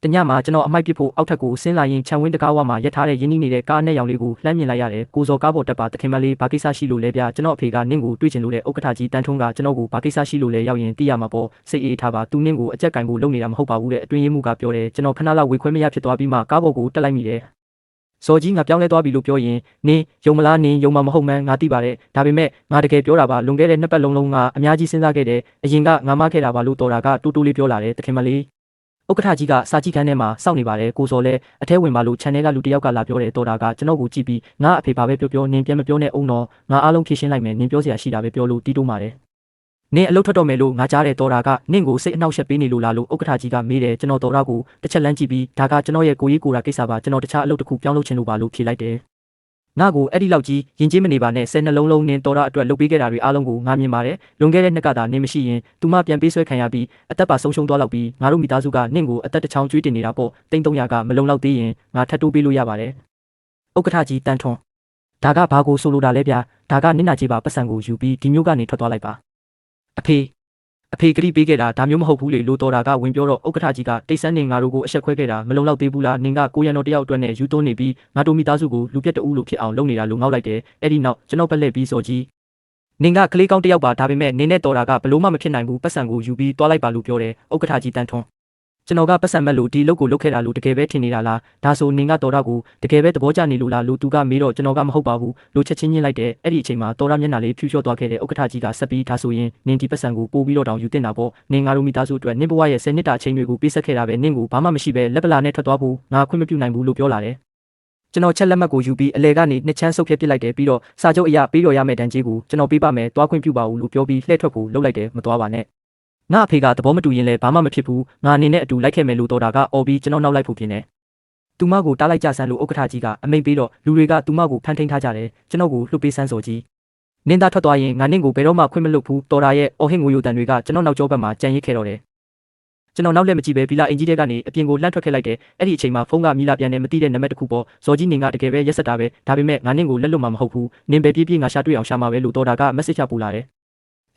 ်တညမှာကျွန်တော်အမိုက်ပစ်ဖို့အောက်ထပ်ကိုဆင်းလာရင်ခြံဝင်းတကားဝမှာရက်ထားတဲ့ရင်းနှီးနေတဲ့ကားနဲ့ရောင်လေးကိုလှမ်းမြင်လိုက်ရတယ်ကိုစော်ကားပေါ်တက်ပါတခင်မလေးဘာကိစ္စရှိလို့လဲဗျာကျွန်တော်အဖေကနင့်ကိုတွေ့ချင်လို့တဲ့ဥက္ကဋ္ဌကြီးတန်းထွန်းကကျွန်တော်ကိုဘာကိစ္စရှိလို့လဲရောက်ရင်သိရမှာပေါ့စိတ်အေးထားပါသူနင့်ကိုအကြက်ကင်ဖို့လုပ်နေတာမဟုတ်ပါဘူးတဲ့အတွင်းရေးမှုကပြောတယ်ကျွန်တော်ခဏလောက်ဝေခွဲမရဖြစ်သွားပြီးမှကားပေါ်ကိုတက်လိုက်မိတယ်စော်ကြီးငါပြောင်းလဲသွားပြီလို့ပြောရင်နင်းယုံမလားနင်းယုံမှာမဟုတ်မှန်းငါသိပါတယ်ဒါပေမဲ့ငါတကယ်ပြောတာပါလွန်ခဲ့တဲ့နှစ်ပတ်လုံးလုံးကအများကြီးစဉ်းစားခဲ့တယ်အရင်ကငါမခဲ့တာပါလို့တော်တာကတူတူလေးပြောလာတယ်တခင်မလေးဥက္ကဋ္ဌကြီးကစာကြည့်ခန်းထဲမှာစောင့်နေပါတယ်ကိုစော်လည်းအထဲဝင်ပါလို့ခြံထဲကလူတယောက်ကလာပြောတယ်တော်တာကကျွန်တော်ကိုကြည့်ပြီးငါအဖေဘာပဲပြောပြောနင်းပြန်မပြောနဲ့အောင်တော့ငါအားလုံးဖြေရှင်းလိုက်မယ်နင်းပြောစရာရှိတာပဲပြောလို့တီးတိုးပါတယ်နင်းအလုပ်ထွက်တော့မယ်လို့ငါကြားတယ်တော်တာကနင့်ကိုစိတ်အနှောက်ယှက်ပေးနေလို့လားလို့ဥက္ကဋ္ဌကြီးကမေးတယ်ကျွန်တော်တော်တာကိုတစ်ချက်လမ်းကြည့်ပြီးဒါကကျွန်တော်ရဲ့ကိုကြီးကိုရာကိစ္စပါကျွန်တော်တခြားအလုပ်တစ်ခုပြောင်းလုပ်ချင်လို့ပါလို့ဖြေလိုက်တယ်ငါကိုအဲ့ဒီလောက်ကြီးရင်ကျေးမနေပါနဲ့10နှလုံးလုံးနင်းတော်တာအတွက်လုပ်ပေးခဲ့တာတွေအားလုံးကိုငါမြင်ပါတယ်လွန်ခဲ့တဲ့နှစ်ကသာနင်းမရှိရင်သူမပြန်ပေးဆွဲခံရပြီးအသက်ပါဆုံးရှုံးသွားလောက်ပြီးငါတို့မိသားစုကနင့်ကိုအသက်တစ်ချောင်းကျွေးတင်နေတာပေါ့300ကမလုံလောက်သေးရင်ငါထပ်တိုးပေးလို့ရပါတယ်ဥက္ကဋ္ဌကြီးတန်းထွန်းဒါကဘာကိုဆိုလိုတာလဲဗျာဒါကနင့်နာကြီးပါပတ်စံကိုယူပြီးဒီမျိုးကနေထွက်သွားလိုက်ပါအဖေကတိပေးခဲ့တာဒါမျိုးမဟုတ်ဘူးလေလို့တော်တာကဝင်ပြောတော့ဥက္ကဋ္ဌကြီးကတိတ်ဆန်းနေငါတို့ကိုအဆက်ခွဲခဲ့တာမလုံလောက်သေးဘူးလားနင်ကကိုရံတော်တယောက်အတွက်နဲ့ယူသွန်းနေပြီးငါတို့မိသားစုကိုလူပြတ်တူလို့ဖြစ်အောင်လုပ်နေတာလို့ငေါက်လိုက်တယ်အဲ့ဒီနောက်ကျွန်တော်ပက်လက်ပြီးစော်ကြီးနင်ကကလေးကောင်းတယောက်ပါဒါပေမဲ့နင်နဲ့တော်တာကဘလို့မှမဖြစ်နိုင်ဘူးပတ်စံကိုယူပြီးတွားလိုက်ပါလို့ပြောတယ်ဥက္ကဋ္ဌကြီးတန်းထွန်းကျွန်တော်ကပတ်စံမဲ့လို့ဒီလုပ်ကိုလုပ်ခဲ့တာလို့တကယ်ပဲထင်နေတာလားဒါဆိုနင်ကတော်တာကိုတကယ်ပဲသဘောကျနေလို့လားလို့သူကမေးတော့ကျွန်တော်ကမဟုတ်ပါဘူးလို့ချက်ချင်းညှင်းလိုက်တယ်အဲ့ဒီအချိန်မှာတော်ရမျက်နှာလေးဖြူလျှော့သွားခဲ့တဲ့ဥက္ကဋ္ဌကြီးကဆက်ပြီးဒါဆိုရင်နင်ဒီပတ်စံကိုပို့ပြီးတော့တောင်ယူတင်တာပေါ့နင်ငါတို့မိသားစုအတွက်နင်ဘဝရဲ့10နှစ်တာအချိန်တွေကိုပေးဆက်ခဲ့တာပဲနင်ကိုဘာမှမရှိပဲလက်ပလာနဲ့ထွက်သွားဖို့ငါခွင့်မပြုနိုင်ဘူးလို့ပြောလာတယ်ကျွန်တော်ချက်လက်မှတ်ကိုယူပြီးအလဲကနေနှစ်ချမ်းဆုပ်ဖြတ်ပစ်လိုက်တယ်ပြီးတော့စာချုပ်အရာပေးတော်ရမယ့်တန်းကြီးကိုကျွန်တော်ပေးပါမယ်တွားခွင့်ပြုပါဦးလို့ပြောပြီးလှည့်ထွက်ကိုလှုပ်လိုက်တယ်မတွားပါနဲ့ငါအဖေကသဘောမတူရင်လည်းဘာမှမဖြစ်ဘူးငါအနေနဲ့အတူလိုက်ခဲ့မယ်လို့တော်တာကအော်ပြီးကျွန်တော်နောက်လိုက်ဖို့ပြင်တယ်သူမကိုတားလိုက်ကြဆန်းလို့ဥက္ကဋ္ဌကြီးကအမိန့်ပေးတော့လူတွေကသူမကိုဖမ်းထိန်ထားကြတယ်ကျွန်တော်ကိုလှုပ်ပေးဆန်းစော်ကြီးနင်းသားထွက်သွားရင်ငါနင့်ကိုဘယ်တော့မှခွင့်မလွတ်ဘူးတော်တာရဲ့အော်ဟစ်ငိုယိုတန်တွေကကျွန်တော်နောက်ကျောဘက်မှာကြံရိတ်ခဲ့တော့တယ်ကျွန်တော်နောက်လက်မကြည့်ပဲဗီလာအင်ကြီးတဲကနေအပြင်ကိုလှမ်းထွက်ခဲ့လိုက်တယ်အဲ့ဒီအချိန်မှာဖုန်းကမီလာပြန်နေမသိတဲ့နံပါတ်တစ်ခုပေါ်ဇော်ကြီးနင်ကတကယ်ပဲရက်ဆက်တာပဲဒါပေမဲ့ငါနင့်ကိုလက်လွတ်မှာမဟုတ်ဘူးနင်ပဲပြေးပြေးငါရှာတွေ့အောင်ရှာမှာပဲလို့တော်တာကမက်ဆေ့ချပို့လာတ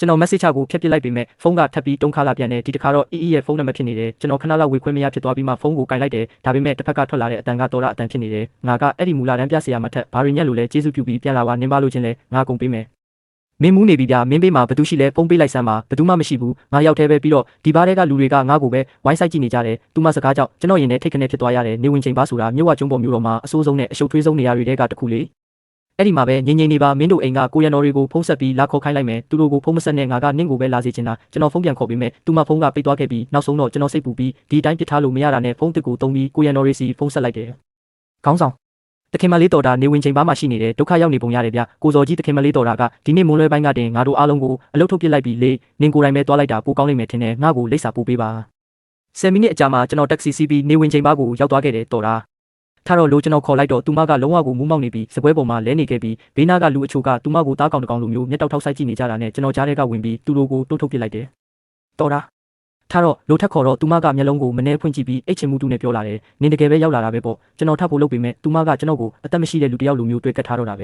ယ်ကျွန်တော် message ကိုဖျက်ပစ်လိုက်ပေမဲ့ဖုန်းကထပ်ပြီးတုံးခါလာပြန်တယ်ဒီတခါတော့အီရဲ့ဖုန်းနံပါတ်ဖြစ်နေတယ်ကျွန်တော်ခဏလောက်ဝေခွင့်မရဖြစ်သွားပြီးမှဖုန်းကိုကင်လိုက်တယ်ဒါပေမဲ့တစ်ဖက်ကထွက်လာတဲ့အတန်ကတော်တာအတန်ဖြစ်နေတယ်ငါကအဲ့ဒီမူလာတန်းပြဆရာမထက်ဘာရင်းညက်လို့လဲကျေးဇူးပြုပြီးပြန်လာပါနင်းပါလို့ချင်းလဲငါကုန်ပေးမယ်မင်းမူးနေပြီဗျာမင်းပေးမှာဘသူရှိလဲဖုန်းပေးလိုက်စမ်းပါဘသူမှမရှိဘူးငါရောက်သေးပဲပြီးတော့ဒီဘားတွေကလူတွေကငါ့ကိုပဲဝိုင်းဆိုင်ကြည့်နေကြတယ်သူမစကားကြောင့်ကျွန်တော်ရင်ထဲထိတ်ခနဲ့ဖြစ်သွားရတယ်နေဝင်ချိန်ပါဆိုတာမြို့ဝကျုံးပေါ်မြို့တော်မှာအဆိုးဆုံးနဲ့အရှုပ်ထွေးဆုံးနေရာတွေကတခုလေအဲ့ဒီမှာပဲငိမ့်နေပါမင်းတို့အိမ်ကကိုရံတော်တွေကိုဖုန်းဆက်ပြီးလာခေါ်ခိုင်းလိုက်မယ်သူတို့ကိုဖုန်းမဆက်နဲ့ငါကနင့်ကိုပဲလာစေချင်တာကျွန်တော်ဖုန်းပြန်ခေါ်ပေးမယ်သူမဖုန်းကပိတ်သွားခဲ့ပြီးနောက်ဆုံးတော့ကျွန်တော်စိတ်ပူပြီးဒီအတိုင်းပစ်ထားလို့မရတာနဲ့ဖုန်းတစ်ကိုတုံးပြီးကိုရံတော်တွေစီဖုန်းဆက်လိုက်တယ်ခေါင်းဆောင်တခင်မလေးတော်တာနေဝင်ချိန်ပါမှရှိနေတယ်ဒုက္ခရောက်နေပုံရတယ်ဗျကိုစော်ကြီးတခင်မလေးတော်တာကဒီနေ့မွန်းလွဲပိုင်းကတင်ငါတို့အားလုံးကိုအလုတ်ထုတ်ပစ်လိုက်ပြီးလေနင်ကိုယ်တိုင်ပဲတွားလိုက်တာပိုကောင်းလိမ့်မယ်ထင်တယ်ငါ့ကိုလိပ်စာပို့ပေးပါ10မိနစ်အကြာမှာကျွန်တော်တက္ကစီစီးပြီးနေဝင်ချိန်ပါကိုရောက်သွားခဲ့တယ်တော်တာထားတော့လို့ကျွန်တော်ခေါ်လိုက်တော့သူမကလုံးဝကိုမူးမောက်နေပြီးစပွဲပေါ်မှာလဲနေခဲ့ပြီးဘေးနားကလူအချို့ကသူမကိုတားကောင်တကောင်လိုမျိုးမျက်တောက်ထောက်ဆိုင်ကြည့်နေကြတာနဲ့ကျွန်တော်ကြားထဲကဝင်ပြီးသူတို့ကိုတိုးထုတ်ပစ်လိုက်တယ်တော်တာထားတော့လို့ထက်ခေါ်တော့သူမကမျက်လုံးကိုမနှဲဖွင့်ကြည့်ပြီးအိတ်ချင်မှုတူနဲ့ပြောလာတယ်နင်တကယ်ပဲရောက်လာတာပဲပေါ့ကျွန်တော်ထပ်ဖို့လုပ်ပေမဲ့သူမကကျွန်တော်ကိုအသက်မရှိတဲ့လူတယောက်လိုမျိုးတွေ့ကတ်ထားတော့တာပ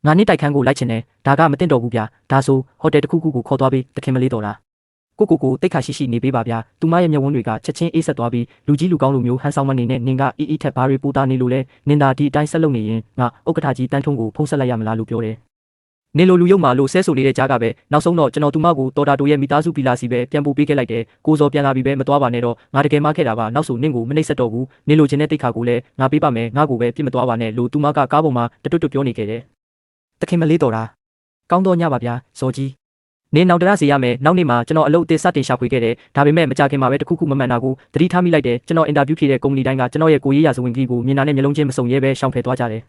ဲငါနေ့တိုက်ခန်းကိုလိုက်ချင်တယ်ဒါကမတင်တော့ဘူးဗျာဒါဆိုဟိုတယ်တစ်ခုခုကိုခေါ်သွားပြီးတခင်မလေးတော်တာကိုတိတ်ခါရှိရှိနေပေးပါဗျာသူမရဲ့မျက်ဝန်းတွေကချက်ချင်းအေးဆက်သွားပြီးလူကြီးလူကောင်းလူမျိုးဟန်ဆောင်မနေနဲ့နင်ကအီထက်ဘာတွေပူတာနေလို့လဲနင်သာဒီအတိုင်းဆက်လုပ်နေရင်ငါဥက္ကဋ္ဌကြီးတန်းထုံးကိုဖုံးဆက်လိုက်ရမလားလို့ပြောတယ် နေလိုလူယုံမာလို့ဆဲဆိုနေတဲ့ကြားကပဲနောက်ဆုံးတော့ကျွန်တော်သူမကိုတော်တာတိုရဲ့မိသားစုပီလာစီပဲပြန်ပို့ပေးခဲ့လိုက်တယ်ကိုစောပြန်လာပြီးပဲမသွားပါနဲ့တော့ငါတကယ်မှခဲ့တာပါနောက်ဆိုနင့်ကိုမနှိပ်ဆက်တော့ဘူးနေလိုချင်တဲ့တိတ်ခါကိုလည်းငါပေးပါမယ်ငါကိုပဲပြစ်မသွားပါနဲ့လို့သူမကကားပေါ်မှာတွတ်ပြောနေခဲ့တယ်တခင်မလေးတော်တာကောင်းတော့ညပါဗျာဇော်ကြီးနေနောက်တရစီရမယ်နောက်နေ့မှာကျွန်တော်အလုပ်အသစ်စတင်ရှာဖွေခဲ့တယ်ဒါပေမဲ့မကြခင်မှာပဲတခုခုမမှန်တာကိုသတိထားမိလိုက်တယ်ကျွန်တော်အင်တာဗျူးဖြေတဲ့ကုမ္ပဏီတိုင်းကကျွန်တော်ရဲ့ကိုရေးရာဇဝင်ကြီးကိုမြင်တာနဲ့မျက်လုံးချင်းမစုံရဲပဲရှောင်ဖယ်သွားကြတ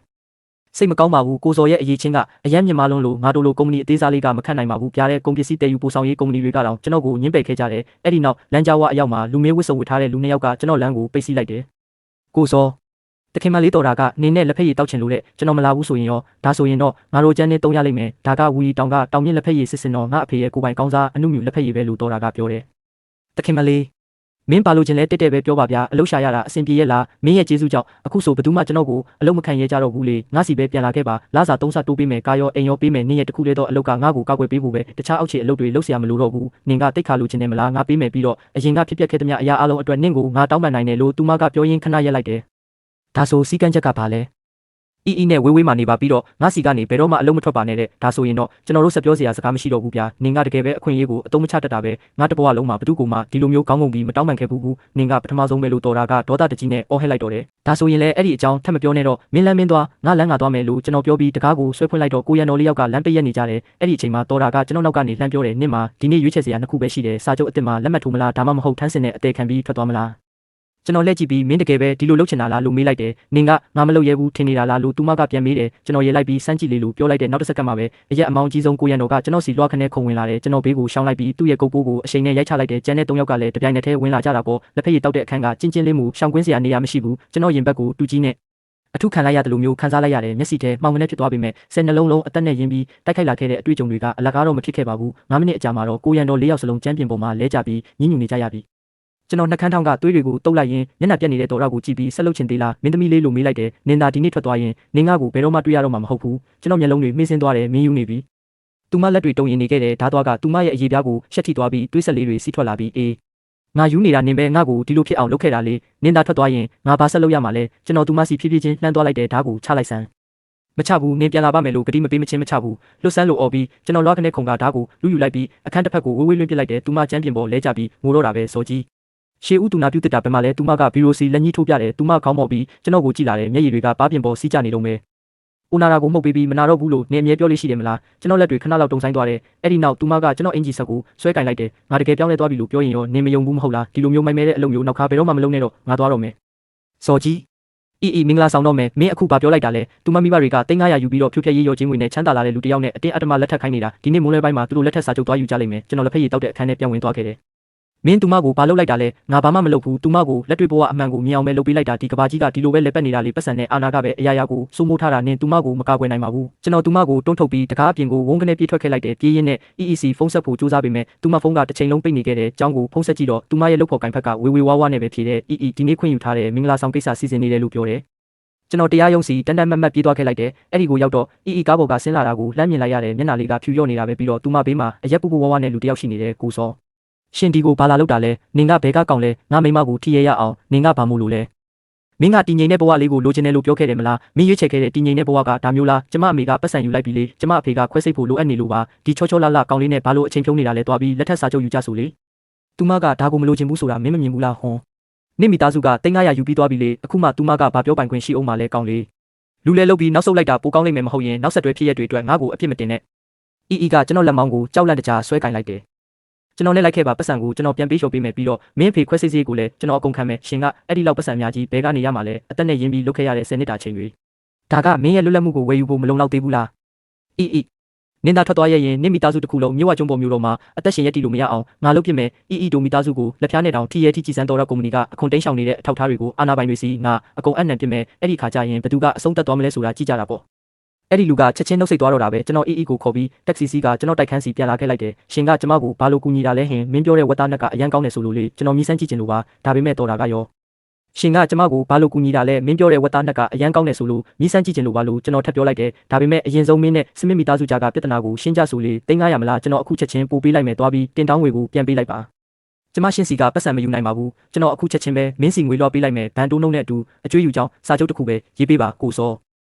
ယ်စိတ်မကောင်းပါဘူးကိုစော်ရဲ့အရေးချင်းကအယမ်းမြင်မာလုံးလို့ငါတို့လိုကုမ္ပဏီအသေးစားလေးကမခန့်နိုင်ပါဘူးပြားတဲ့ကုန်ပစ္စည်းတည်ယူပို့ဆောင်ရေးကုမ္ပဏီတွေကတော့ကျွန်တော်ကိုညှင်းပယ်ခဲ့ကြတယ်အဲ့ဒီနောက်လမ်းကြားဝအရောက်မှာလူမျိုးဝတ်စုံဝတ်ထားတဲ့လူနှစ်ယောက်ကကျွန်တော်လမ်းကိုပိတ်စီးလိုက်တယ်ကိုစောတခင်မလေးတော်တာကနေနဲ့လက်ဖက်ရည်တောက်ချင်လို့တဲ့ကျွန်တော်မလာဘူးဆိုရင်ရောဒါဆိုရင်တော့ငါတို့ကျန်းနေတုံးရလိမ့်မယ်ဒါကဝီတောင်ကတောင်မြင့်လက်ဖက်ရည်စစ်စင်တော့ငါအဖေရဲ့ကိုပိုင်ကောင်းစားအမှုမြူလက်ဖက်ရည်ပဲလို့တော်တာကပြောတယ်တခင်မလေးမင်းပါလို့ချင်းလဲတက်တက်ပဲပြောပါဗျာအလုရှာရတာအဆင်ပြေရဲ့လားမင်းရဲ့ကျေးဇူးကြောင့်အခုဆိုဘယ်သူမှကျွန်တော်ကိုအလုမခံရဲကြတော့ဘူးလေငါစီပဲပြန်လာခဲ့ပါလာစာ3ဆတိုးပေးမယ်ကာရောအိမ်ရောပေးမယ်နေ့ရက်တစ်ခုလေးတော့အလုကငါ့ကိုကောက်ွယ်ပေးဖို့ပဲတခြားအောက်ခြေအလုတွေလုပ်เสียမလို့တော့ဘူးနင်ကတိတ်ခါလို့ချင်းနေမလားငါပေးမယ်ပြီးတော့အရင်ကဖြစ်ပျက်ခဲ့သမျှအရာအလုံးအတွက်နင့်ကိုငါတောင်းပန်နိုင်တယ်လို့သူမကပြောရင်းခဏရက်လိုက်တယ်ဒါဆိုစီကန်းချက်ကဘာလဲအီနဲ့ဝေးဝေးမှနေပါပြီးတော့ငါစီကနေဘယ်တော့မှအလုံးမထွက်ပါနဲ့တဲ့ဒါဆိုရင်တော့ကျွန်တော်တို့ဆက်ပြောစရာစကားမရှိတော့ဘူးဗျာနင်ကတကယ်ပဲအခွင့်အရေးကိုအတုံးမချတတ်တာပဲငါတဘဝလုံးမှာဘသူ့ကိုမှဒီလိုမျိုးကောင်းကုန်ပြီးမတောင်းပန်ခဲ့ဘူးနင်ကပထမဆုံးပဲလို့တော်တာကဒေါသတကြီးနဲ့အော်ဟစ်လိုက်တော့တယ်ဒါဆိုရင်လည်းအဲ့ဒီအကြောင်းထပ်မပြောနဲ့တော့မင်းလမ်းမင်းသွားငါလမ်းငါသွားမယ်လို့ကျွန်တော်ပြောပြီးတကားကိုဆွဲဖွင့်လိုက်တော့ကိုရန်တော်လေးယောက်ကလမ်းပိတ်ရက်နေကြတယ်အဲ့ဒီအချိန်မှာတော်တာကကျွန်တော်နောက်ကနေလှမ်းပြောတယ်နင်မှာဒီနေ့ရွေးချယ်စရာနှစ်ခုပဲရှိတယ်စာချုပ်အစ်စ်မှာလက်မှတ်ထိုးမလားဒါမှမဟုတ်ထမ်းစင်နဲ့အသေးခံပြီးထွက်သွားမလားကျွန်တော်လက်ကြည့်ပြီးမင်းတကယ်ပဲဒီလိုလုပ်ချင်တာလားလို့မေးလိုက်တယ်နင်ကငါမလုပ်ရဲဘူးထင်နေတာလားလို့သူမကပြန်မေးတယ်ကျွန်တော်ရေလိုက်ပြီးစမ်းကြည့်လေလို့ပြောလိုက်တဲ့နောက်တစ်စက္ကန့်မှာပဲအရက်အမောင်းကြီးဆုံးကိုရန်တော်ကကျွန်တော်စီလွှားခနဲ့ခုံဝင်လာတယ်ကျွန်တော်ဘေးကိုရှောင်းလိုက်ပြီးသူ့ရဲ့ကုတ်ပိုးကိုအရှိန်နဲ့ရိုက်ချလိုက်တယ်ကျန်တဲ့၃ယောက်ကလည်းတပြိုင်နက်တည်းဝင်လာကြတာပေါ့လက်ဖက်ရည်တောက်တဲ့အခန်းကကျင်းလေးမူရှောင်းကွင်းစရာနေရာမရှိဘူးကျွန်တော်ရင်ဘက်ကိုတူကြီးနဲ့အထုခံလိုက်ရတယ်လို့မျိုးခံစားလိုက်ရတယ်မျက်စိထဲမှောင်ကနေဖြစ်သွားပေမဲ့ဆယ်နှလုံးလုံးအသက်နဲ့ရင်းပြီးတိုက်ခိုက်လာခဲ့တဲ့အတွေ့အကြုံတွေကအလကားတော့မဖြစ်ခဲ့ပါဘူး9မိနစ်အကြာမှာတော့ကိုရန်တော်၄ယောက်စလုံးကျမ်းပြင်ပေါ်မှာလဲကျပြီးညှဉ်းညူနေကြရပြီကျွန်တော်နှက်ခမ်းထောင်းကသွေးတွေကိုတုပ်လိုက်ရင်မျက်နှာပြက်နေတဲ့တော်ရကိုကြည့်ပြီးဆက်လုပ်ချင်သေးလားမင်းသမီးလေးလိုမေးလိုက်တယ်နင်သာဒီနေ့ထွက်သွားရင်နင်ငါ့ကိုဘယ်တော့မှတွေ့ရတော့မှာမဟုတ်ဘူးကျွန်တော်မျက်လုံးတွေမှင်းဆင်းသွားတယ်မင်းယူနေပြီသူမလက်တွေတုံရင်နေခဲ့တယ်ဓာတ်သွားကသူမရဲ့အရေးပြားကိုရှက်ထိသွားပြီးသွေးဆက်လေးတွေစီးထွက်လာပြီးအေးငါယူနေတာနင်ပဲငါ့ကိုဒီလိုဖြစ်အောင်လုပ်ခဲ့တာလေနင်သာထွက်သွားရင်ငါဘာဆက်လုပ်ရမှာလဲကျွန်တော်သူမစီဖြည်းဖြည်းချင်းလှမ်းသွားလိုက်တယ်ဓာတ်ကိုချလိုက်စမ်းမချဘူးနင်ပြန်လာပါမယ်လို့ဂတိမပေးမချင်းမချဘူးလွတ်ဆန်းလို့អော်ပြီးကျွန်တော်လွှားခနဲ့ခုံကဓာတ်ကိုလူယူလိုက်ပြီးအခန်းတစ်ဖက်ကိုဝေးဝေးလွှင့်ပစ်လိုက်တယ်သူမကျမ်းပြင်ပေါ်လဲကျပြီးငိုတော့တာပဲစောကြီးရှေးဦးသူနာပြုတ်တက်တာပဲမှလဲသူမကဘီရိုစီလက်ညှိထိုးပြတယ်သူမခေါင်းမော့ပြီးကျွန်တော်ကိုကြည့်လာတယ်မျက်ရည်တွေကပါးပြင်ပေါ်စီးကျနေတော့မယ်ဦးနာရာကိုမှုတ်ပေးပြီးမနာတော့ဘူးလို့နင်အမြဲပြောလို့ရှိတယ်မလားကျွန်တော်လက်တွေခဏလောက်တုံဆိုင်သွားတယ်အဲ့ဒီနောက်သူမကကျွန်တော်အင်ဂျီဆက်ကိုဆွဲကင်လိုက်တယ်ငါတကယ်ပြောင်းလဲသွားပြီလို့ပြောရင်ရောနင်မယုံဘူးမဟုတ်လားဒီလိုမျိုးမိုက်မဲတဲ့အလုပ်မျိုးနောက်ခါဘယ်တော့မှမလုပ်နဲ့တော့ငါသွားတော့မယ်စော်ကြီးအီမင်္ဂလာဆောင်တော့မယ်မင်းအခုဘာပြောလိုက်တာလဲသူမမိဘတွေက300ယူပြီးတော့ဖြိုးဖြက်ရေးရောချင်းဝင်နဲ့ချမ်းသာလာတဲ့လူတစ်ယောက်နဲ့အတင်းအဓမ္မလက်ထပ်ခိုင်းနေတာဒီနေ့မိုးလဲပိုင်းမှာသူတို့လက်ထပ်စာချုပ်သွားယူကြလိမ့်မယ်ကျွန်တော်လက်ဖက်ရည်တောက်တဲ့အခန်းထဲပြန်ဝင်သွားခဲ့တယ်မင်းသူမကိုဘာလုပ်လိုက်တာလဲငါဘာမှမလုပ်ဘူးသူမကိုလက်တွေ့ဘဝအမှန်ကိုမြင်အောင်ပဲလုပ်ပေးလိုက်တာဒီကဘာကြီးကဒီလိုပဲလက်ပတ်နေတာလေပတ်စံနဲ့အာနာကပဲအရာရာကိုစိုးမိုးထားတာနင်သူမကိုမကာကွယ်နိုင်ပါဘူးကျွန်တော်သူမကိုတွန်းထုတ်ပြီးတကားအပြင်ကိုဝုန်းကနေပြေးထွက်ခဲ့လိုက်တယ်ပြေးရင်းနဲ့ EEC ဖုန်းဆက်ဖို့ကြိုးစားပေမဲ့သူမဖုန်းကတစ်ချိန်လုံးပိတ်နေခဲ့တယ်ကျောင်းကိုဖုန်းဆက်ကြည့်တော့သူမရဲ့လုပ်ဖော်ကိုင်ဖက်ကဝေဝေဝါးဝါနဲ့ပဲဖြေတယ်ဒီနေ့ခွင့်ယူထားတယ်မင်္ဂလာဆောင်ကိစ္စစီစဉ်နေတယ်လို့ပြောတယ်ကျွန်တော်တရားရုံးစီတန်တန်မတ်မတ်ပြေးသွားခဲ့လိုက်တယ်အဲ့ဒီကိုရောက်တော့ကားပေါ်ကဆင်းလာတာကိုလှမ်းမြင်လိုက်ရတယ်မျက်နှာလေးကဖြူရော့နေတာပဲပြီးတော့သူမဘေးမှာအရက်ပူပူဝါးဝါနဲ့လူတစ်ယောက်ရှိနေတယ်ကိုစောရှင်ဒီကိုဘာလာလုပ်တာလဲနင်ကဘဲကကောင်းလဲငါမိမကိုထိရရအောင်နင်ကဘာမို့လို့လဲမင်းကတည်ငြိမ်တဲ့ဘဝလေးကိုလိုချင်တယ်လို့ပြောခဲ့တယ်မလားမင်းရွေးချယ်ခဲ့တဲ့တည်ငြိမ်တဲ့ဘဝကဒါမျိုးလားကျမအမေကပတ်စံယူလိုက်ပြီလေကျမအဖေကခွဲစိတ်ဖို့လိုအပ်နေလို့ပါဒီချောချောလာလာကောင်းလေးနဲ့ဘာလို့အချိန်ဖြုံးနေတာလဲတွားပြီးလက်ထပ်စာချုပ်ယူကြဆိုလေသူမကဒါကိုမလိုချင်ဘူးဆိုတာမင်းမမြင်ဘူးလားဟွန်းနင့်မိသားစုက300ယူပြီးသွားပြီလေအခုမှသူမကဘာပြောပိုင်ခွင့်ရှိအောင်မလဲကောင်းလေလူလဲလုတ်ပြီးနောက်ဆုတ်လိုက်တာပိုကောင်းလိမ့်မယ်မဟုတ်ရင်နောက်ဆက်တွဲဖြစ်ရတွေအတွက်ငါ့ကိုအပြစ်မတင်နဲ့ကကျွန်တော်လက်မောင်းကိုကြောက်လန့်တကြားဆွဲကင်လိုက်တယ်ကျွန်တော်နဲ့လိုက်ခဲ့ပါပတ်စံကိုကျွန်တော်ပြန်ပေးလျှော်ပေးမယ်ပြီးတော့မင်းဖေခွဲစိတ်ကိုလည်းကျွန်တော်အကုန်ခံမယ်ရှင်ကအဲ့ဒီလောက်ပတ်စံများကြီးဘဲကနေရမှာလဲအသက်နဲ့ရင်းပြီးလုတ်ခဲ့ရတဲ့10နှစ်တာချိန်တွေဒါကမင်းရဲ့လွတ်လပ်မှုကိုဝယ်ယူဖို့မလုံလောက်သေးဘူးလားနင်သာထွက်သွားရရင်နင့်မိသားစုတစ်ခုလုံးမြို့ဝကျွန်းပေါ်မြို့တော်မှာအသက်ရှင်ရက်တည်လို့မရအောင်ငါလုပ်ပြမယ်တို့မိသားစုကိုလက်ဖျားနဲ့တောင်ထိရဲထိကြည်စမ်းတော်တဲ့ကုမ္ပဏီကအခွန်တင်းရှောင်နေတဲ့အထောက်အထားတွေကိုအာဏာပိုင်တွေစီငါအကုန်အနှံပြမယ်အဲ့ဒီခါကျရင်ဘသူကအဆုံးသက်သွားမလဲဆိုတာကြည့်ကြတာပေါ့အဲ့ဒီလူကချက်ချင်းနှုတ်ဆက်သွားတော့တာပဲကျွန်တော်ကိုခေါ်ပြီးတက္ကစီစီကကျွန်တော်တိုက်ခန်းစီပြန်လာခဲ့လိုက်တယ်ရှင်ကကျမကိုဘာလို့ကူညီတာလဲဟင်မင်းပြောတဲ့ဝက်သားနက်ကအရန်ကောင်းတယ်ဆိုလို့လေကျွန်တော်မြည်စမ်းကြည့်ချင်လို့ပါဒါပေမဲ့တော်တာကရောရှင်ကကျမကိုဘာလို့ကူညီတာလဲမင်းပြောတဲ့ဝက်သားနက်ကအရန်ကောင်းတယ်ဆိုလို့မြည်စမ်းကြည့်ချင်လို့ပါလို့ကျွန်တော်ထပ်ပြောလိုက်တယ်ဒါပေမဲ့အရင်ဆုံးမင်းနဲ့စမစ်မိသားစုကြားကပြဿနာကိုရှင်းကြဆိုလေ300မလားကျွန်တော်အခုချက်ချင်းပို့ပေးလိုက်မယ်သွားပြီးတင်တောင်းငွေကိုပြန်ပေးလိုက်ပါကျမရှင်စီကပတ်စံမယူနိုင်ပါဘူးကျွန်တော်အခုချက်ချင်းပဲမင်းစီငွေလွှဲပေးလိုက်မယ်ဘန်တိုးနှုတ်နဲ့အတူအကျွေးယူကြောင်းစာချုပ်တစ်ခုပဲရေးပေးပါကိုစော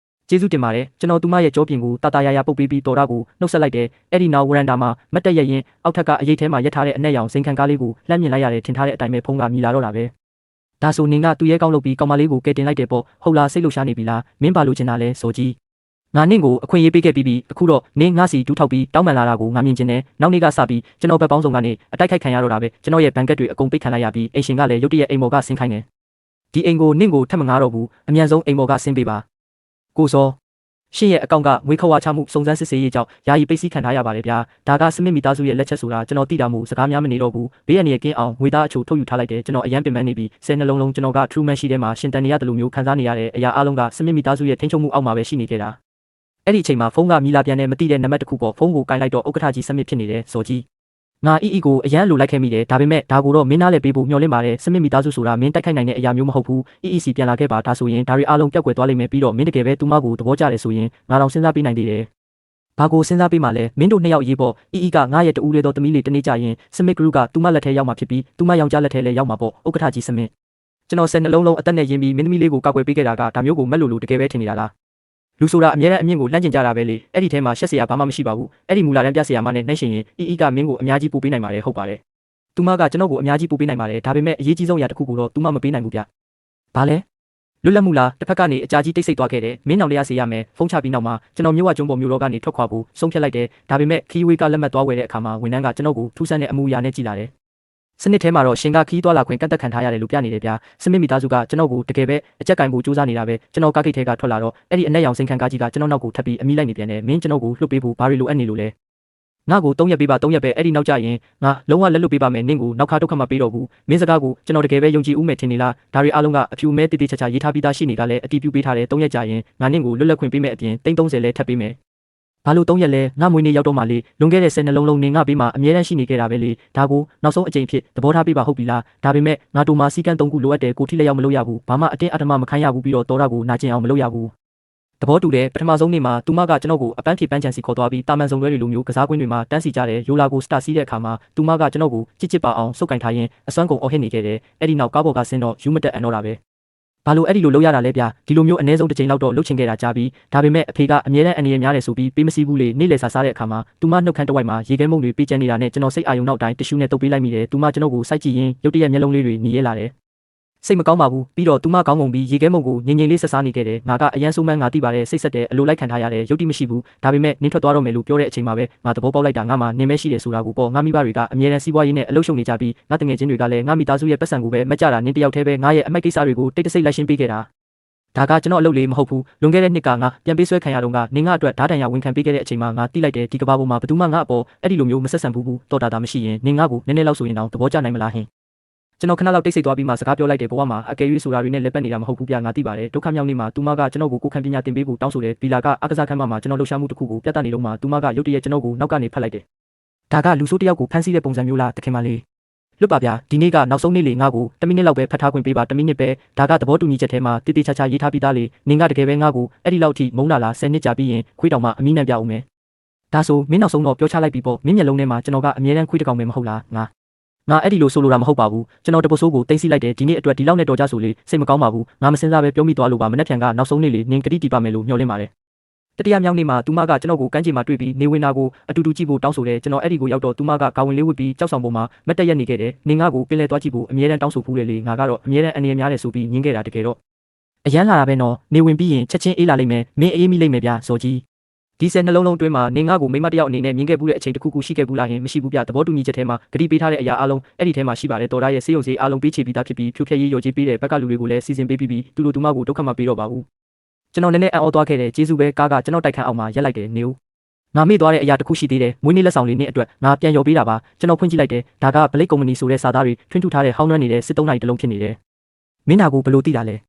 ကျေးဇူးတင်ပါတယ်ကျွန်တော်သူမရဲ့ကြောပြင်ကိုတာတာယာယာပုတ်ပေးပြီးတော်တာကိုနှုတ်ဆက်လိုက်တယ်အဲ့ဒီနောက်ဝရန်တာမှာမတ်တက်ရရင်အောက်ထက်ကအရေးထဲမှာရက်ထားတဲ့အနက်ရောင်စိန်ခံကားလေးကိုလှမ်းမြင်လိုက်ရတယ်ထင်ထားတဲ့အတိုင်းပဲဖုန်းကမြည်လာတော့တာပဲဒါဆိုနင်ကသူ့ရဲ့ကောင်းလုပ်ပြီးကောင်မလေးကိုကယ်တင်လိုက်တယ်ပေါ့ဟုတ်လားစိတ်လှုပ်ရှားနေပြီလားမင်းဘာလို့ချင်တာလဲစောကြီးငါနင့်ကိုအခွင့်အရေးပေးခဲ့ပြီးအခုတော့နင်းငါစီတူးထောက်ပြီးတောင်းပန်လာတာကိုငါမြင်ကျင်တယ်နောက်နေ့ကစပြီးကျွန်တော်ဘက်ပေါင်းစုံကနေအတိုက်ခိုက်ခံရတော့တာပဲကျွန်တော်ရဲ့ဘန်ကက်တွေအကုန်ပိတ်ခံလိုက်ရပြီးအိမ်ရှင်ကလည်းရုတ်တရက်အိမ်မော်ကဆင်းခိုင်းတယ်ဒီအိမ်ကိုနင့်ကိုထပ်မငားတော့ဘူးအမြန်ဆုံးအိမ်မော်ကဆင်းပေးပါကိုစောရှင့်ရဲ့အကောင့်ကငွေခဝါချမှုစုံစမ်းစစ်ဆေးရေးကြောင့်ယာယီပိတ်စည်းခံထားရပါတယ်ဗျာဒါကစမစ်မီသားစုရဲ့လက်ချက်ဆိုတာကျွန်တော်သိတာမို့စကားများမနေတော့ဘူးဘေးရန်ရဲ့ကင်းအောင်ငွေသားအချို့ထုတ်ယူထားလိုက်တယ်ကျွန်တော်အရန်ပင်ပန်းနေပြီး10နှလုံးလုံးကျွန်တော်က True Man ရှိတဲ့မှာရှင်တန်နေရတယ်လို့မျိုးခံစားနေရတဲ့အရာအလုံးကစမစ်မီသားစုရဲ့ထိန်းချုပ်မှုအောက်မှာပဲရှိနေခဲ့တာအဲ့ဒီအချိန်မှာဖုန်းကမီလာပြန်နဲ့မသိတဲ့နံပါတ်တစ်ခုပေါ်ဖုန်းကိုကင်လိုက်တော့ဥက္ကဋ္ဌကြီးစမစ်ဖြစ်နေတယ်စောကြီးငါအီကိုအရန်လိုလိုက်ခဲ့မိတယ်ဒါပေမဲ့ဒါကိုတော့မင်းနားလည်းပေးဖို့မျှော်လင့်ပါတယ်စမစ်မီသားစုဆိုတာမင်းတိုက်ခိုက်နိုင်တဲ့အရာမျိုးမဟုတ်ဘူးအီစီပြန်လာခဲ့ပါဒါဆိုရင်ဒါတွေအားလုံးပျောက်ကွယ်သွားလိမ့်မယ်ပြီးတော့မင်းတကယ်ပဲသူမကိုသဘောကျတယ်ဆိုရင်ငါတော့စဉ်းစားပေးနိုင်သေးတယ်ဘာကိုစဉ်းစားပေးမှလဲမင်းတို့နှစ်ယောက်ရေးပေါ့အီကငါရဲ့တူးလေးတော့တမီးလေးတနေ့ကြရင်စမစ်ဂရုကသူမလက်ထဲရောက်မှာဖြစ်ပြီးသူမယောက်ျားလက်ထဲလည်းရောက်မှာပေါ့ဥက္ကဋ္ဌကြီးစမစ်ကျွန်တော်10နှလုံးလုံးအသက်နဲ့ရင်းပြီးမင်းသမီးလေးကိုကောက်ွယ်ပေးခဲ့တာကဒါမျိုးကိုမက်လို့တကယ်ပဲထင်နေတာလားလူဆိုတာအမြဲတမ်းအမြင့်ကိုလှမ်းကျင်ကြတာပဲလေအဲ့ဒီထဲမှာရှက်စရာဘာမှမရှိပါဘူးအဲ့ဒီမူလာတန်းပြစရာမနဲ့နှိမ့်ရှင်ရင်အီကမင်းကိုအများကြီးပို့ပေးနိုင်ပါတယ်ဟုတ်ပါတယ်သူမကကျွန်တော်ကိုအများကြီးပို့ပေးနိုင်ပါတယ်ဒါပေမဲ့အရေးကြီးဆုံးအရာတစ်ခုကိုတော့သူမမပေးနိုင်ဘူးဗျဘာလဲလွတ်လပ်မှုလားတစ်ဖက်ကနေအကြာကြီးတိတ်ဆိတ်သွားခဲ့တယ်မင်းနောင်လေးရစေရမယ်ဖုန်းချပြီးနောက်မှာကျွန်တော်မြို့ဝကျွန်းပေါ်မြို့တော်ကနေထွက်ခွာဖို့ဆုံးဖြတ်လိုက်တယ်ဒါပေမဲ့ခီးဝေးကလက်မှတ်သွားဝယ်တဲ့အခါမှာဝန်ထမ်းကကျွန်တော်ကိုထူးဆန်းတဲ့အမှုရာနဲ့ကြည်လာတယ်စနစ်ထဲမှာတော့ရှင်ကခီးသွားလာခွင့်ကန့်သက်ခံထားရတယ်လို့ပြနေတယ်ဗျာစမစ်မီသားစုကကျွန်တော်ကိုတကယ်ပဲအကြက်ကင်ဖို့စူးစမ်းနေတာပဲကျွန်တော်ကားဂိတ်ထဲကထွက်လာတော့အဲ့ဒီအနက်ရောင်စိန်ခံကားကြီးကကျွန်တော်နောက်ကိုထပ်ပြီးအမိလိုက်နေပြန်တယ်မင်းကျွန်တော်ကိုလှုပ်ပေးဖို့ဘာတွေလိုအပ်နေလို့လဲငါ့ကို3ရက်ပေးပါ3ရက်ပဲအဲ့ဒီနောက်ကျရင်ငါလုံးဝလက်လွတ်ပေးပါမယ်နင့်ကိုနောက်ခါဒုက္ခမပေးတော့ဘူးမင်းစကားကိုကျွန်တော်တကယ်ပဲယုံကြည်ဦးမယ်ထင်နေလားဒါတွေအားလုံးကအဖြူမဲတိတိကျကျရေးထားပြီးသားရှိနေကလည်းအတီးပြူပေးထားတယ်3ရက်ကြာရင်ငါနင့်ကိုလွတ်လပ်ခွင့်ပေးမယ်အပြင်30လဲထပ်ပေးမယ်ဘာလို့3ရက်လဲငါမွေးနေ့ရောက်တော့မှလေလွန်ခဲ့တဲ့10နှလုံးလုံးနေငါပေးမှအမြဲတမ်းရှိနေခဲ့တာပဲလေဒါကိုနောက်ဆုံးအကြိမ်ဖြစ်သဘောထားပေးပါဟုတ်ပြီလားဒါပေမဲ့ငါတို့မှာစီကန်း3ခုလိုအပ်တယ်ကိုထိလက်ရောက်မလို့ရဘူးဘာမှအတင်းအဓမ္မမခံရဘူးပြီးတော့တော်တာကိုနာကျင်အောင်မလုပ်ရဘူးသဘောတူတယ်ပထမဆုံးနေ့မှာသူမကကျွန်တော်ကိုအပန်းဖြေပန်းချန်စီခေါ်သွားပြီးတာမန်စုံတွဲတွေလိုမျိုးကစားကွင်းတွေမှာတန်းစီကြတယ်ရိုလာကိုစတာစီးတဲ့အခါမှာသူမကကျွန်တော်ကိုချစ်ပါအောင်စုပ်ကင်ထားရင်းအစွမ်းကုန်အော်ဟစ်နေခဲ့တယ်အဲ့ဒီနောက်ကားပေါ်ကဆင်းတော့ယူမတက်အန်တော့တာပဲဘာလို့အဲ့ဒီလိုလုပ်ရတာလဲဗျာဒီလိုမျိုးအနည်းဆုံးတစ်ချိန်လောက်တော့လုပ်ချင်ခဲ့တာကြားပြီးဒါပေမဲ့အဖေကအမြဲတမ်းအနေရများတယ်ဆိုပြီးပေးမစည်းဘူးလေနေ့လည်စာစားတဲ့အခါမှာသူမနှုတ်ခမ်းတစ်ဝိုက်မှာရေခဲမုံတွေပေးကျန်နေတာနဲ့ကျွန်တော်စိတ်အာရုံနောက်တိုင်းတ िश ူးနဲ့တုပ်ပေးလိုက်မိတယ်သူမကျွန်တော်ကိုစိုက်ကြည့်ရင်းရုတ်တရက်မျက်လုံးလေးတွေหนีရဲလာတယ်စိတ်မကောင်းပါဘူးပြီးတော့သူမကောင်းကုန်ပြီးရေခဲမုံကိုငြိမ်ငြိမ်လေးဆက်စားနေခဲ့တယ်ငါကအရန်ဆိုးမှန်းငါသိပါတယ်စိတ်ဆက်တယ်အလိုလိုက်ခံထားရတယ်ရုပ်တိမရှိဘူးဒါပေမဲ့နင်းထွက်သွားတော့မယ်လို့ပြောတဲ့အချိန်မှာပဲငါသဘောပေါက်လိုက်တာငါမှနင်းမဲရှိတယ်ဆိုတာကိုပေါ့ငါမိဘတွေကအမြဲတမ်းစီးပွားရေးနဲ့အလုပ်ရှုပ်နေကြပြီးငါတငယ်ချင်းတွေကလည်းငါမိသားစုရဲ့ပတ်စံကိုပဲမကြတာနင်းတယောက်တည်းပဲငါရဲ့အမိုက်ကိစ္စတွေကိုတိတ်တဆိတ်လိုက်ရှင်းပေးခဲ့တာဒါကကျွန်တော်အလုပ်လေးမဟုတ်ဘူးလွန်ခဲ့တဲ့နှစ်ကငါပြန်ပေးဆွဲခံရတော့ကနင်းငါအတွက်ဓာတ်တန်ရဝန်ခံပေးခဲ့တဲ့အချိန်မှာငါတိလိုက်တယ်ဒီကဘာပေါ်မှာဘယ်သူမှငါအပေါ်အဲ့ဒီလိုမျိုးမဆက်ဆံဘူးတော်တာမရှိရင်နင်းငါကိုနည်းနည်းလောက်ဆိုရင်တော့သဘောကျနိုင်မလားဟင်ကျွန်တော်ခဏလောက်တိတ်ဆိတ်သွားပြီးမှစကားပြောလိုက်တယ်ဘဝမှာအကယ်၍ဆိုတာတွေနဲ့လက်ပတ်နေတာမဟုတ်ဘူးပြငါသိပါတယ်ဒုက္ခမြောက်နေမှာသူမကကျွန်တော်ကိုကိုခံပညာသင်ပေးဖို့တောင်းဆိုတယ်ဘီလာကအကစားခန်းမှာကျွန်တော်လှူရှားမှုတစ်ခုကိုပြတ်တတ်နေတော့မှသူမကရုတ်တရက်ကျွန်တော်ကိုနောက်ကနေဖတ်လိုက်တယ်ဒါကလူဆိုးတစ်ယောက်ကိုဖမ်းဆီးတဲ့ပုံစံမျိုးလားတခင်မလေးလွတ်ပါဗျာဒီနေ့ကနောက်ဆုံးနေ့လေငါကို10မိနစ်လောက်ပဲဖတ်ထားခွင့်ပေးပါ10မိနစ်ပဲဒါကသဘောတူညီချက်ထဲမှာတိတိကျကျရေးထားပြီးသားလေနင်ကတကယ်ပဲငါကိုအဲ့ဒီလောက်ထိမုန်းလာလား10နှစ်ကြာပြီးရင်ခွေးတောင်မှအမိနံပြအောင်မယ်ဒါဆိုမင်းနောက်ဆုံးတော့ပြောချလိုက်ပြီပေါ့မင်းမျက်လုံးထဲမှာကျွန်တော်ကအမြဲတမ်းခွေးတကောင်ပဲမဟုတ်လားငါအဲ့ဒီလိုဆိုလိုတာမဟုတ်ပါဘူးကျွန်တော်တပုတ်ဆိုးကိုတင်စီလိုက်တယ်ဒီနေ့အတွက်ဒီလောက်နဲ့တော်ကြဆိုလေစိတ်မကောင်းပါဘူးငါမစင်စားပဲပြောမိသွားလို့ပါမနေ့ဖြန်ကနောက်ဆုံးနေ့လေနင်ကတိတီးပါမယ်လို့မျှော်လင့်ပါတယ်တတိယမြောက်နေ့မှာသူမကကျွန်တော်ကိုကမ်းခြေမှာတွေ့ပြီးနေဝင်နာကိုအတူတူကြည့်ဖို့တောင်းဆိုတယ်ကျွန်တော်အဲ့ဒီကိုရောက်တော့သူမကကာဝင်လေးဝတ်ပြီးကြောက်ဆောင်ပေါ်မှာမတ်တက်ရက်နေခဲ့တယ်နင်ငါကိုပင်လဲသွားကြည့်ဖို့အမြဲတမ်းတောင်းဆိုဖူးတယ်လေငါကတော့အမြဲတမ်းအနေများတယ်ဆိုပြီးညင်းခဲ့တာတကယ်တော့အရန်လာတာပဲနော်နေဝင်ပြီးရင်ချက်ချင်းအေးလာလိမ့်မယ်မင်းအေးမိလိမ့်မယ်ဗျာစောကြီးဒီ10နှလုံးလုံးတွင်းမှာနင်ငါကိုမိမတယောက်အနေနဲ့မြင်ခဲ့ဘူးတဲ့အချိန်တစ်ခုခုရှိခဲ့ဘူးလားဟင်မရှိဘူးပြသဘောတူညီချက်ထဲမှာဂတိပေးထားတဲ့အရာအလုံးအဲ့ဒီထဲမှာရှိပါတယ်တော်သားရဲ့စေယုံစေးအလုံးပေးချေပြီးသားဖြစ်ပြီးဖြိုဖျက်ရေးရော်ကြီးပေးတဲ့ဘက်ကလူတွေကိုလည်းစီစဉ်ပေးပြီးသူတို့သူမကိုဒုက္ခမပေးတော့ပါဘူးကျွန်တော်နည်းနည်းအံ့ဩသွားခဲ့တယ်ကျေးဇူးပဲကားကကျွန်တော်တိုက်ခန်းအောင်မှာရက်လိုက်တယ်နေဦးငါမေ့သွားတဲ့အရာတစ်ခုရှိသေးတယ်မွေးနေ့လက်ဆောင်လေးနဲ့အတွက်ငါပြန်ရော်ပေးတာပါကျွန်တော်ဖွင့်ကြည့်လိုက်တယ်ဒါကဘလိတ်ကုမ္ပဏီဆိုတဲ့စာသားတွေထွန်းထူထားတဲ့ဟောင်းနှွမ်းနေတဲ့စစ်သုံးနိုင်တစ်လုံးဖြစ်နေတယ်မင်းနာကိုဘယ်လိုသိတာလ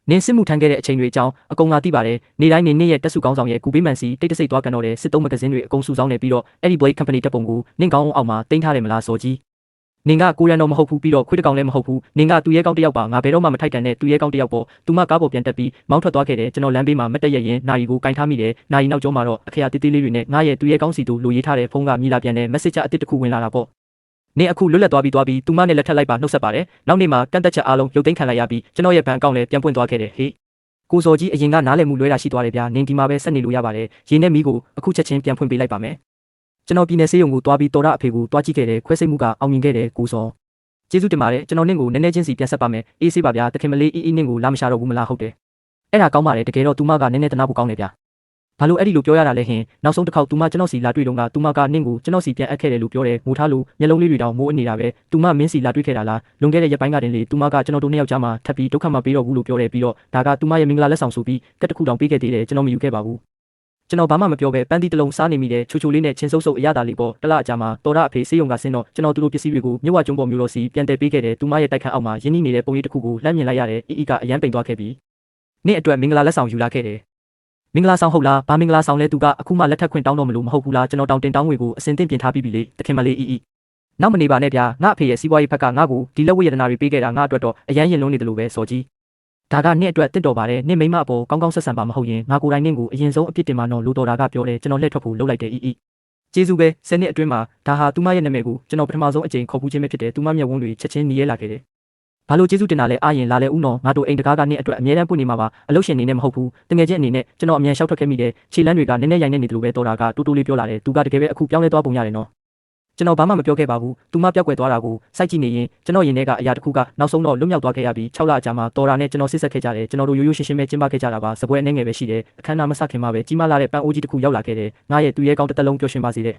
ဲနင်းစစ်မှုထမ်းခဲ့တဲ့အချိန်တွေအကြောင်းအကုန်ငါသိပါတယ်နေတိုင်းနေရဲ့တက်စုကောင်းဆောင်ရဲ့ကူပေးမှန်စီတိတ်တဆိတ်သွားကန်တော့တဲ့စစ်သုံးမဂဇင်းတွေအကုန်စုဆောင်းနေပြီးတော့အဲ့ဒီ Blade Company တပ်ပုံကိုနင်းကောင်းအောင်မှာတင်ထားတယ်မလားစောကြီးနင်ကကိုရန်တော်မဟုတ်ဘူးပြီးတော့ခွေးတကောင်လည်းမဟုတ်ဘူးနင်ကသူ့ရဲကောင်းတစ်ယောက်ပါငါဘယ်တော့မှမထိုက်တန်တဲ့သူ့ရဲကောင်းတစ်ယောက်ပေါ့သူမကားပေါ်ပြန်တက်ပြီးမောင်းထွက်သွားခဲ့တယ်ကျွန်တော်လမ်းဘေးမှာမတက်ရရင်နာရီကိုကင်ထားမိတယ်နာရီနောက်ကျောမှာတော့အခရာတေးသေးလေးတွေနဲ့ငါရဲ့သူ့ရဲကောင်းစီတူလိုရေးထားတဲ့ဖုန်းကမြည်လာပြန်တဲ့ message အစ်တစ်ခုဝင်လာတာပေါ့နင်အခုလွတ်လပ်သွားပြီးသူမနဲ့လက်ထပ်လိုက်ပါနှုတ်ဆက်ပါတယ်နောက်နေ့မှာကန့်တက်ချက်အားလုံးရုပ်သိမ်းခံလိုက်ရပြီးကျွန်တော်ရဲ့ဘဏ်အကောင့်လည်းပြန်ပွင့်သွားခဲ့တယ်ဟေး ကိုစောကြီးအရင်ကနားလည်မှုလွဲတာရှိသွားတယ်ဗျာနင်ဒီမှာပဲဆက်နေလို့ရပါတယ်ရေနဲ့မီးကိုအခုချက်ချင်းပြန်ဖွင့်ပေးလိုက်ပါမယ်ကျွန်တော်ပြည်နယ်ဆေးရုံကိုတွားပြီးတော်ရအဖေကိုတွားကြည့်ခဲ့တယ်ခွဲစိတ်မှုကအောင်မြင်ခဲ့တယ်ကိုစောကျေးဇူးတင်ပါတယ်ကျွန်တော်နင့်ကိုနည်းနည်းချင်းစီပြန်ဆက်ပါမယ်အေးဆေးပါဗျာတခင်မလေးနင့်ကိုလာမရှာတော့ဘူးမလားဟုတ်တယ်အဲ့ဒါကောင်းပါတယ်တကယ်တော့သူမကနည်းနည်းတနာဖို့ကောင်းတယ်ဗျာဘာလို့အဲ့ဒီလိုပြောရတာလဲဟင်နောက်ဆုံးတစ်ခေါက်သူမကျွန်တော်စီလာတွေ့တော့ကသူမကနင့်ကိုကျွန်တော်စီပြန်အပ်ခဲ့တယ်လို့ပြောတယ်ငိုထားလို့မျက်လုံးလေးတွေတောင်မိုးနေတာပဲသူမမင်းစီလာတွေ့ခဲ့တာလားလွန်ခဲ့တဲ့ရက်ပိုင်းကတည်းကသူမကကျွန်တော်တို့နှစ်ယောက်ကြားမှာထပ်ပြီးဒုက္ခမပေးတော့ဘူးလို့ပြောတယ်ပြီးတော့ဒါကသူမရဲ့မင်္ဂလာလက်ဆောင်ဆိုပြီးကက်တစ်ခုတောင်ပေးခဲ့သေးတယ်ကျွန်တော်မယူခဲ့ပါဘူးကျွန်တော်ဘာမှမပြောပဲပန်းသီးတစ်လုံးစားနေမိတယ်ချိုချိုလေးနဲ့ချင်းစုပ်စုပ်အရသာလေးပေါ့တလအကြာမှာတော်ရအဖေဆေးရုံကဆင်းတော့ကျွန်တော်တို့ပစ္စည်းတွေကိုမြဝကျွန်းပေါ်မျိုးတော်စီပြန်တည်ပေးခဲ့တယ်သူမရဲ့တိုက်ခန်းအောက်မှာရင်းနှီးနေတဲ့ပုံရိပ်တစ်ခုကိုလှမ်းမြင်လိုက်ရတယ်ကအရန်ပိန်သွားခဲ့ပြီးနေ့အတွက်မင်္ဂလာလက်ဆောင်ယူလာခဲ့တယ်မင်္ဂလာဆောင်ဟုတ်လားဘာမင်္ဂလာဆောင်လဲသူကအခုမှလက်ထပ်ခွင့်တောင်းတော့မလို့မဟုတ်ဘူးလားကျွန်တော်တောင်းတင်တောင်းငွေကိုအစင်တင်ပြင်ထားပြီးပြီလေတခင်မလေးနောက်မနေပါနဲ့ဗျာငါအဖေရဲ့စီးပွားရေးဖက်ကငါ့ကိုဒီလက်ဝတ်ရတနာတွေပေးခဲ့တာငါအတွက်တော့အရန်ရင်လုံးနေတယ်လို့ပဲစော်ကြီးဒါကနေ့အတွက်တစ်တော်ပါတယ်နေ့မိမအပေါ်ကောင်းကောင်းဆက်ဆံပါမဟုတ်ရင်ငါကိုယ်တိုင်နင့်ကိုအရင်ဆုံးအပြစ်တင်မှတော့လိုတော်တာကပြောတယ်ကျွန်တော်လှည့်ထွက်ဖို့လုပ်လိုက်တယ်ကျေးဇူးပဲ10နှစ်အတွင်းမှာဒါဟာသူမရဲ့နာမည်ကိုကျွန်တော်ပထမဆုံးအကြိမ်ခေါ်ပူးခြင်းပဲဖြစ်တယ်သူမမျက်ဝန်းတွေချက်ချင်းหนีရဲလာခဲ့တယ်ဘာလို့ကျေးဇူးတင်တာလဲအားရင်လာလဲဦးနော်ငါတို့အိမ်တကားကနေ့အတွက်အမြဲတမ်းပွင့်နေမှာပါအလုပ်ရှင်နေနဲ့မဟုတ်ဘူးတငယ်ချင်းအနေနဲ့ကျွန်တော်အမြန်လျှောက်ထွက်ခဲ့မိတယ်ခြေလမ်းတွေကနည်းနည်းရိုင်းနေတယ်လို့ပဲတော်တာကတူတူလေးပြောလာတယ်သူကတကယ်ပဲအခုပြောင်းလဲသွားပုံရတယ်နော်ကျွန်တော်ဘာမှမပြောခဲ့ပါဘူးသူမပြောက်ကွယ်သွားတာကိုစိုက်ကြည့်နေရင်ကျွန်တော်ရင်ထဲကအရာတစ်ခုကနောက်ဆုံးတော့လွတ်မြောက်သွားခဲ့ရပြီး6လအကြာမှာတော်တာနဲ့ကျွန်တော်ဆစ်ဆက်ခဲ့ကြတယ်ကျွန်တော်တို့ရိုးရိုးရှင်းရှင်းပဲကျင်းပခဲ့ကြတာပါစပွဲအနေငယ်ပဲရှိတယ်အခမ်းအနားမစခင်မှာပဲကြီးမားလာတဲ့ပန်းအိုးကြီးတစ်ခုရောက်လာခဲ့တယ်ငါရဲ့သူ့ရဲ့ကောင်းတစ်သက်လုံးပျော်ရွှင်ပါစေတဲ့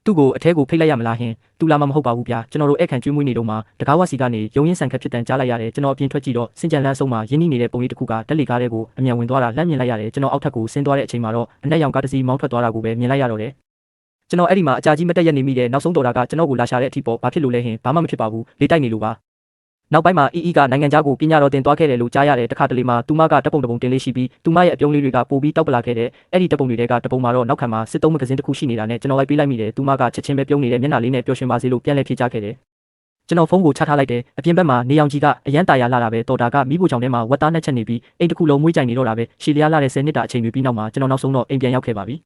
သူ့ကိုအထဲကိုဖိတ်လိုက်ရမလားဟင်သူလာမှမဟုတ်ပါဘူးဗျာကျွန်တော်တို့အခန့်ကျွေးမွေးနေတော့မှတကားဝစီကနေရုံရင်းဆန်ခက်ဖြစ်တန်ကြားလိုက်ရတယ်ကျွန်တော်အပြင်ထွက်ကြည့်တော့စင်ကြံလန်းဆုံးမှာရင်းနှီးနေတဲ့ပုံရိပ်တစ်ခုကတက်လီကားတဲ့ကိုအမြန်ဝင်သွားတာလှမ်းမြင်လိုက်ရတယ်ကျွန်တော်အောက်ထပ်ကိုဆင်းသွားတဲ့အချိန်မှာတော့အနက်ရောင်ကားတစ်စီးမောင်းထွက်သွားတာကိုပဲမြင်လိုက်ရတော့တယ်ကျွန်တော်အဲ့ဒီမှာအကြာကြီးမတက်ရနေမိတယ်နောက်ဆုံးတော်တာကကျွန်တော်ကိုလာရှာတဲ့အထိပေါ့ဘာဖြစ်လို့လဲဟင်ဘာမှမဖြစ်ပါဘူးလေတိုက်နေလို့ပါနောက်ပိုင်းမှာကနိုင်ငံခြားကိုပညာတော်တင်သွားခဲ့တယ်လို့ကြားရတယ်တခါတလေမှာသူမကတပ်ပုံတင်လေးရှိပြီးသူမရဲ့အပြုံးလေးတွေကပိုပြီးတောက်ပလာခဲ့တယ်အဲ့ဒီတပ်ပုံတွေကတပုံမှာတော့နောက်ခံမှာစစ်သုံးမဂဇင်းတစ်ခုရှိနေတာနဲ့ကျွန်တော်လိုက်ပေးလိုက်မိတယ်သူမကချက်ချင်းပဲပြုံးနေတဲ့မျက်နှာလေးနဲ့ပျော်ရွှင်ပါစေလို့ပြန်လဲဖြေချခဲ့တယ်ကျွန်တော်ဖုန်းကိုချထားလိုက်တယ်အပြင်ဘက်မှာနေအောင်ကြီးကအရန်တာယာလာတာပဲတော်တာကမိဖို့ကြောင့်ထဲမှာဝက်သားနဲ့ချက်နေပြီးအိမ်တစ်ခုလုံးမွေးကြိုင်နေတော့တာပဲရှီလျားလာတဲ့10နှစ်တာအချိန်တွေပြီးနောက်မှာကျွန်တော်နောက်ဆုံးတော့အိမ်ပြန်ရောက်ခဲ့ပါပြီ